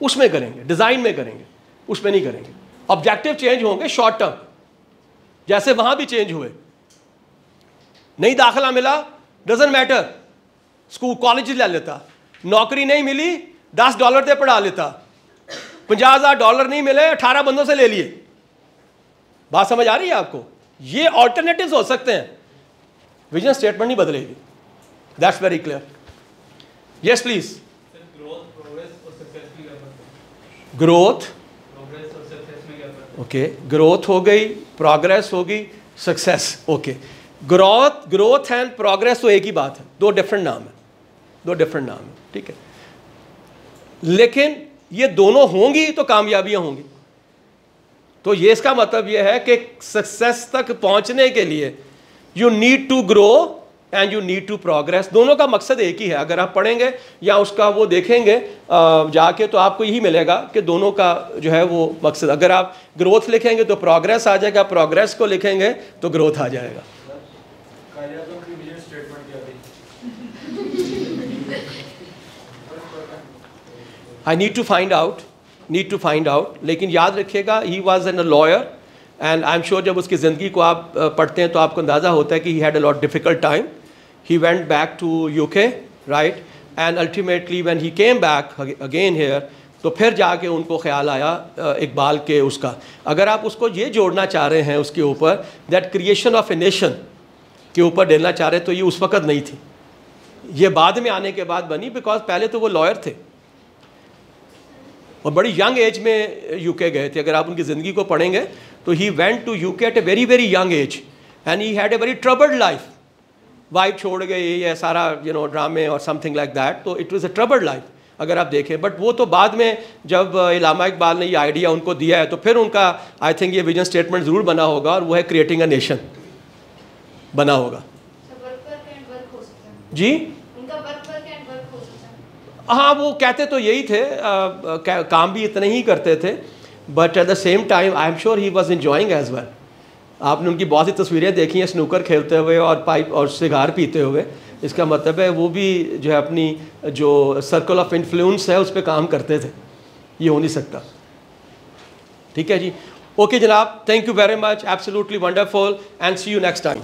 उसमें करेंगे, डिज़ाइन में करेंगे, उसमें नहीं करेंगे। ऑब्जेक्टिव चेंज होंगे शॉर्ट टर्म, जैसे वहाँ भी चेंज हुए। नहीं दाखिला मिला, डजंट मैटर, स्कूल कॉलेज ले लेता। नौकरी नहीं मिली, $10 से पढ़ा लेता। $50,000 नहीं मिले, 18 बंदों से ले लिए। बात समझ आ रही है आपको? ये ऑल्टरनेटिव्स हो सकते हैं, विजन स्टेटमेंट नहीं बदलेगी। That's very clear. Yes please. Growth, progress और सक्सेस में क्या फर्क है? ग्रोथ, प्रोग्रेस और सक्सेस में क्या फर्क है? ओके, ग्रोथ हो गई, प्रोग्रेस होगी, success. Okay, growth and progress तो एक ही बात है, 2 डिफरेंट नाम है, 2 डिफरेंट नाम है, ठीक है? लेकिन ये दोनों होंगी तो कामयाबियां होंगी। तो ये इसका मतलब ये है कि सक्सेस तक पहुंचने के लिए you need to grow and you need to progress. दोनों का मकसद एक ही है। अगर आप पढ़ेंगे या उसका वो देखेंगे जाके, तो आपको यही मिलेगा कि दोनों का जो है वो मकसद। अगर आप ग्रोथ लिखेंगे तो प्रोग्रेस आ जाएगा, प्रोग्रेस को लिखेंगे तो ग्रोथ आ जाएगा। I need to find out, लेकिन याद रखिएगा, he was a lawyer and I'm sure जब उसकी ज़िंदगी को आप पढ़ते हैं तो आपको अंदाज़ा होता है कि he had a lot difficult time. He went back to UK, right? And ultimately when he came back again here, तो फिर जाके उनको ख्याल आया इकबाल के उसका। अगर आप उसको ये जोड़ना चाह रहे हैं उसके ऊपर, that creation of a nation के ऊपर डालना चाह रहे, तो ये उस वक़्त नहीं थी, ये बाद में आने के बाद बनी। बिकॉज पहले तो वो लॉयर थे और बड़ी यंग एज में यूके गए थे। अगर आप उनकी ज़िंदगी को पढ़ेंगे तो he went to UK at a very very young age and he had a very troubled life. Wife छोड़ गई, ये सारा ड्रामे और समथिंग लाइक दैट. तो it was a troubled life अगर आप देखें. बट वो तो बाद में जब इलामा इकबाल ने ये आइडिया उनको दिया है तो फिर उनका आई थिंक ये विजन स्टेटमेंट ज़रूर बना होगा, और वो है क्रिएटिंग अ नेशन बना होगा. जी हाँ, वो कहते तो यही थे, काम भी इतने ही करते थे, but at the same time I am sure he was enjoying as well. आपने उनकी बहुत सी तस्वीरें देखी हैं स्नूकर खेलते हुए और पाइप और सिगार पीते हुए. इसका मतलब है वो भी जो है अपनी जो सर्कल ऑफ इन्फ्लुएंस है उस पर काम करते थे. ये हो नहीं सकता. ठीक है जी, ओके जनाब, thank you very much, absolutely wonderful, and see you next time.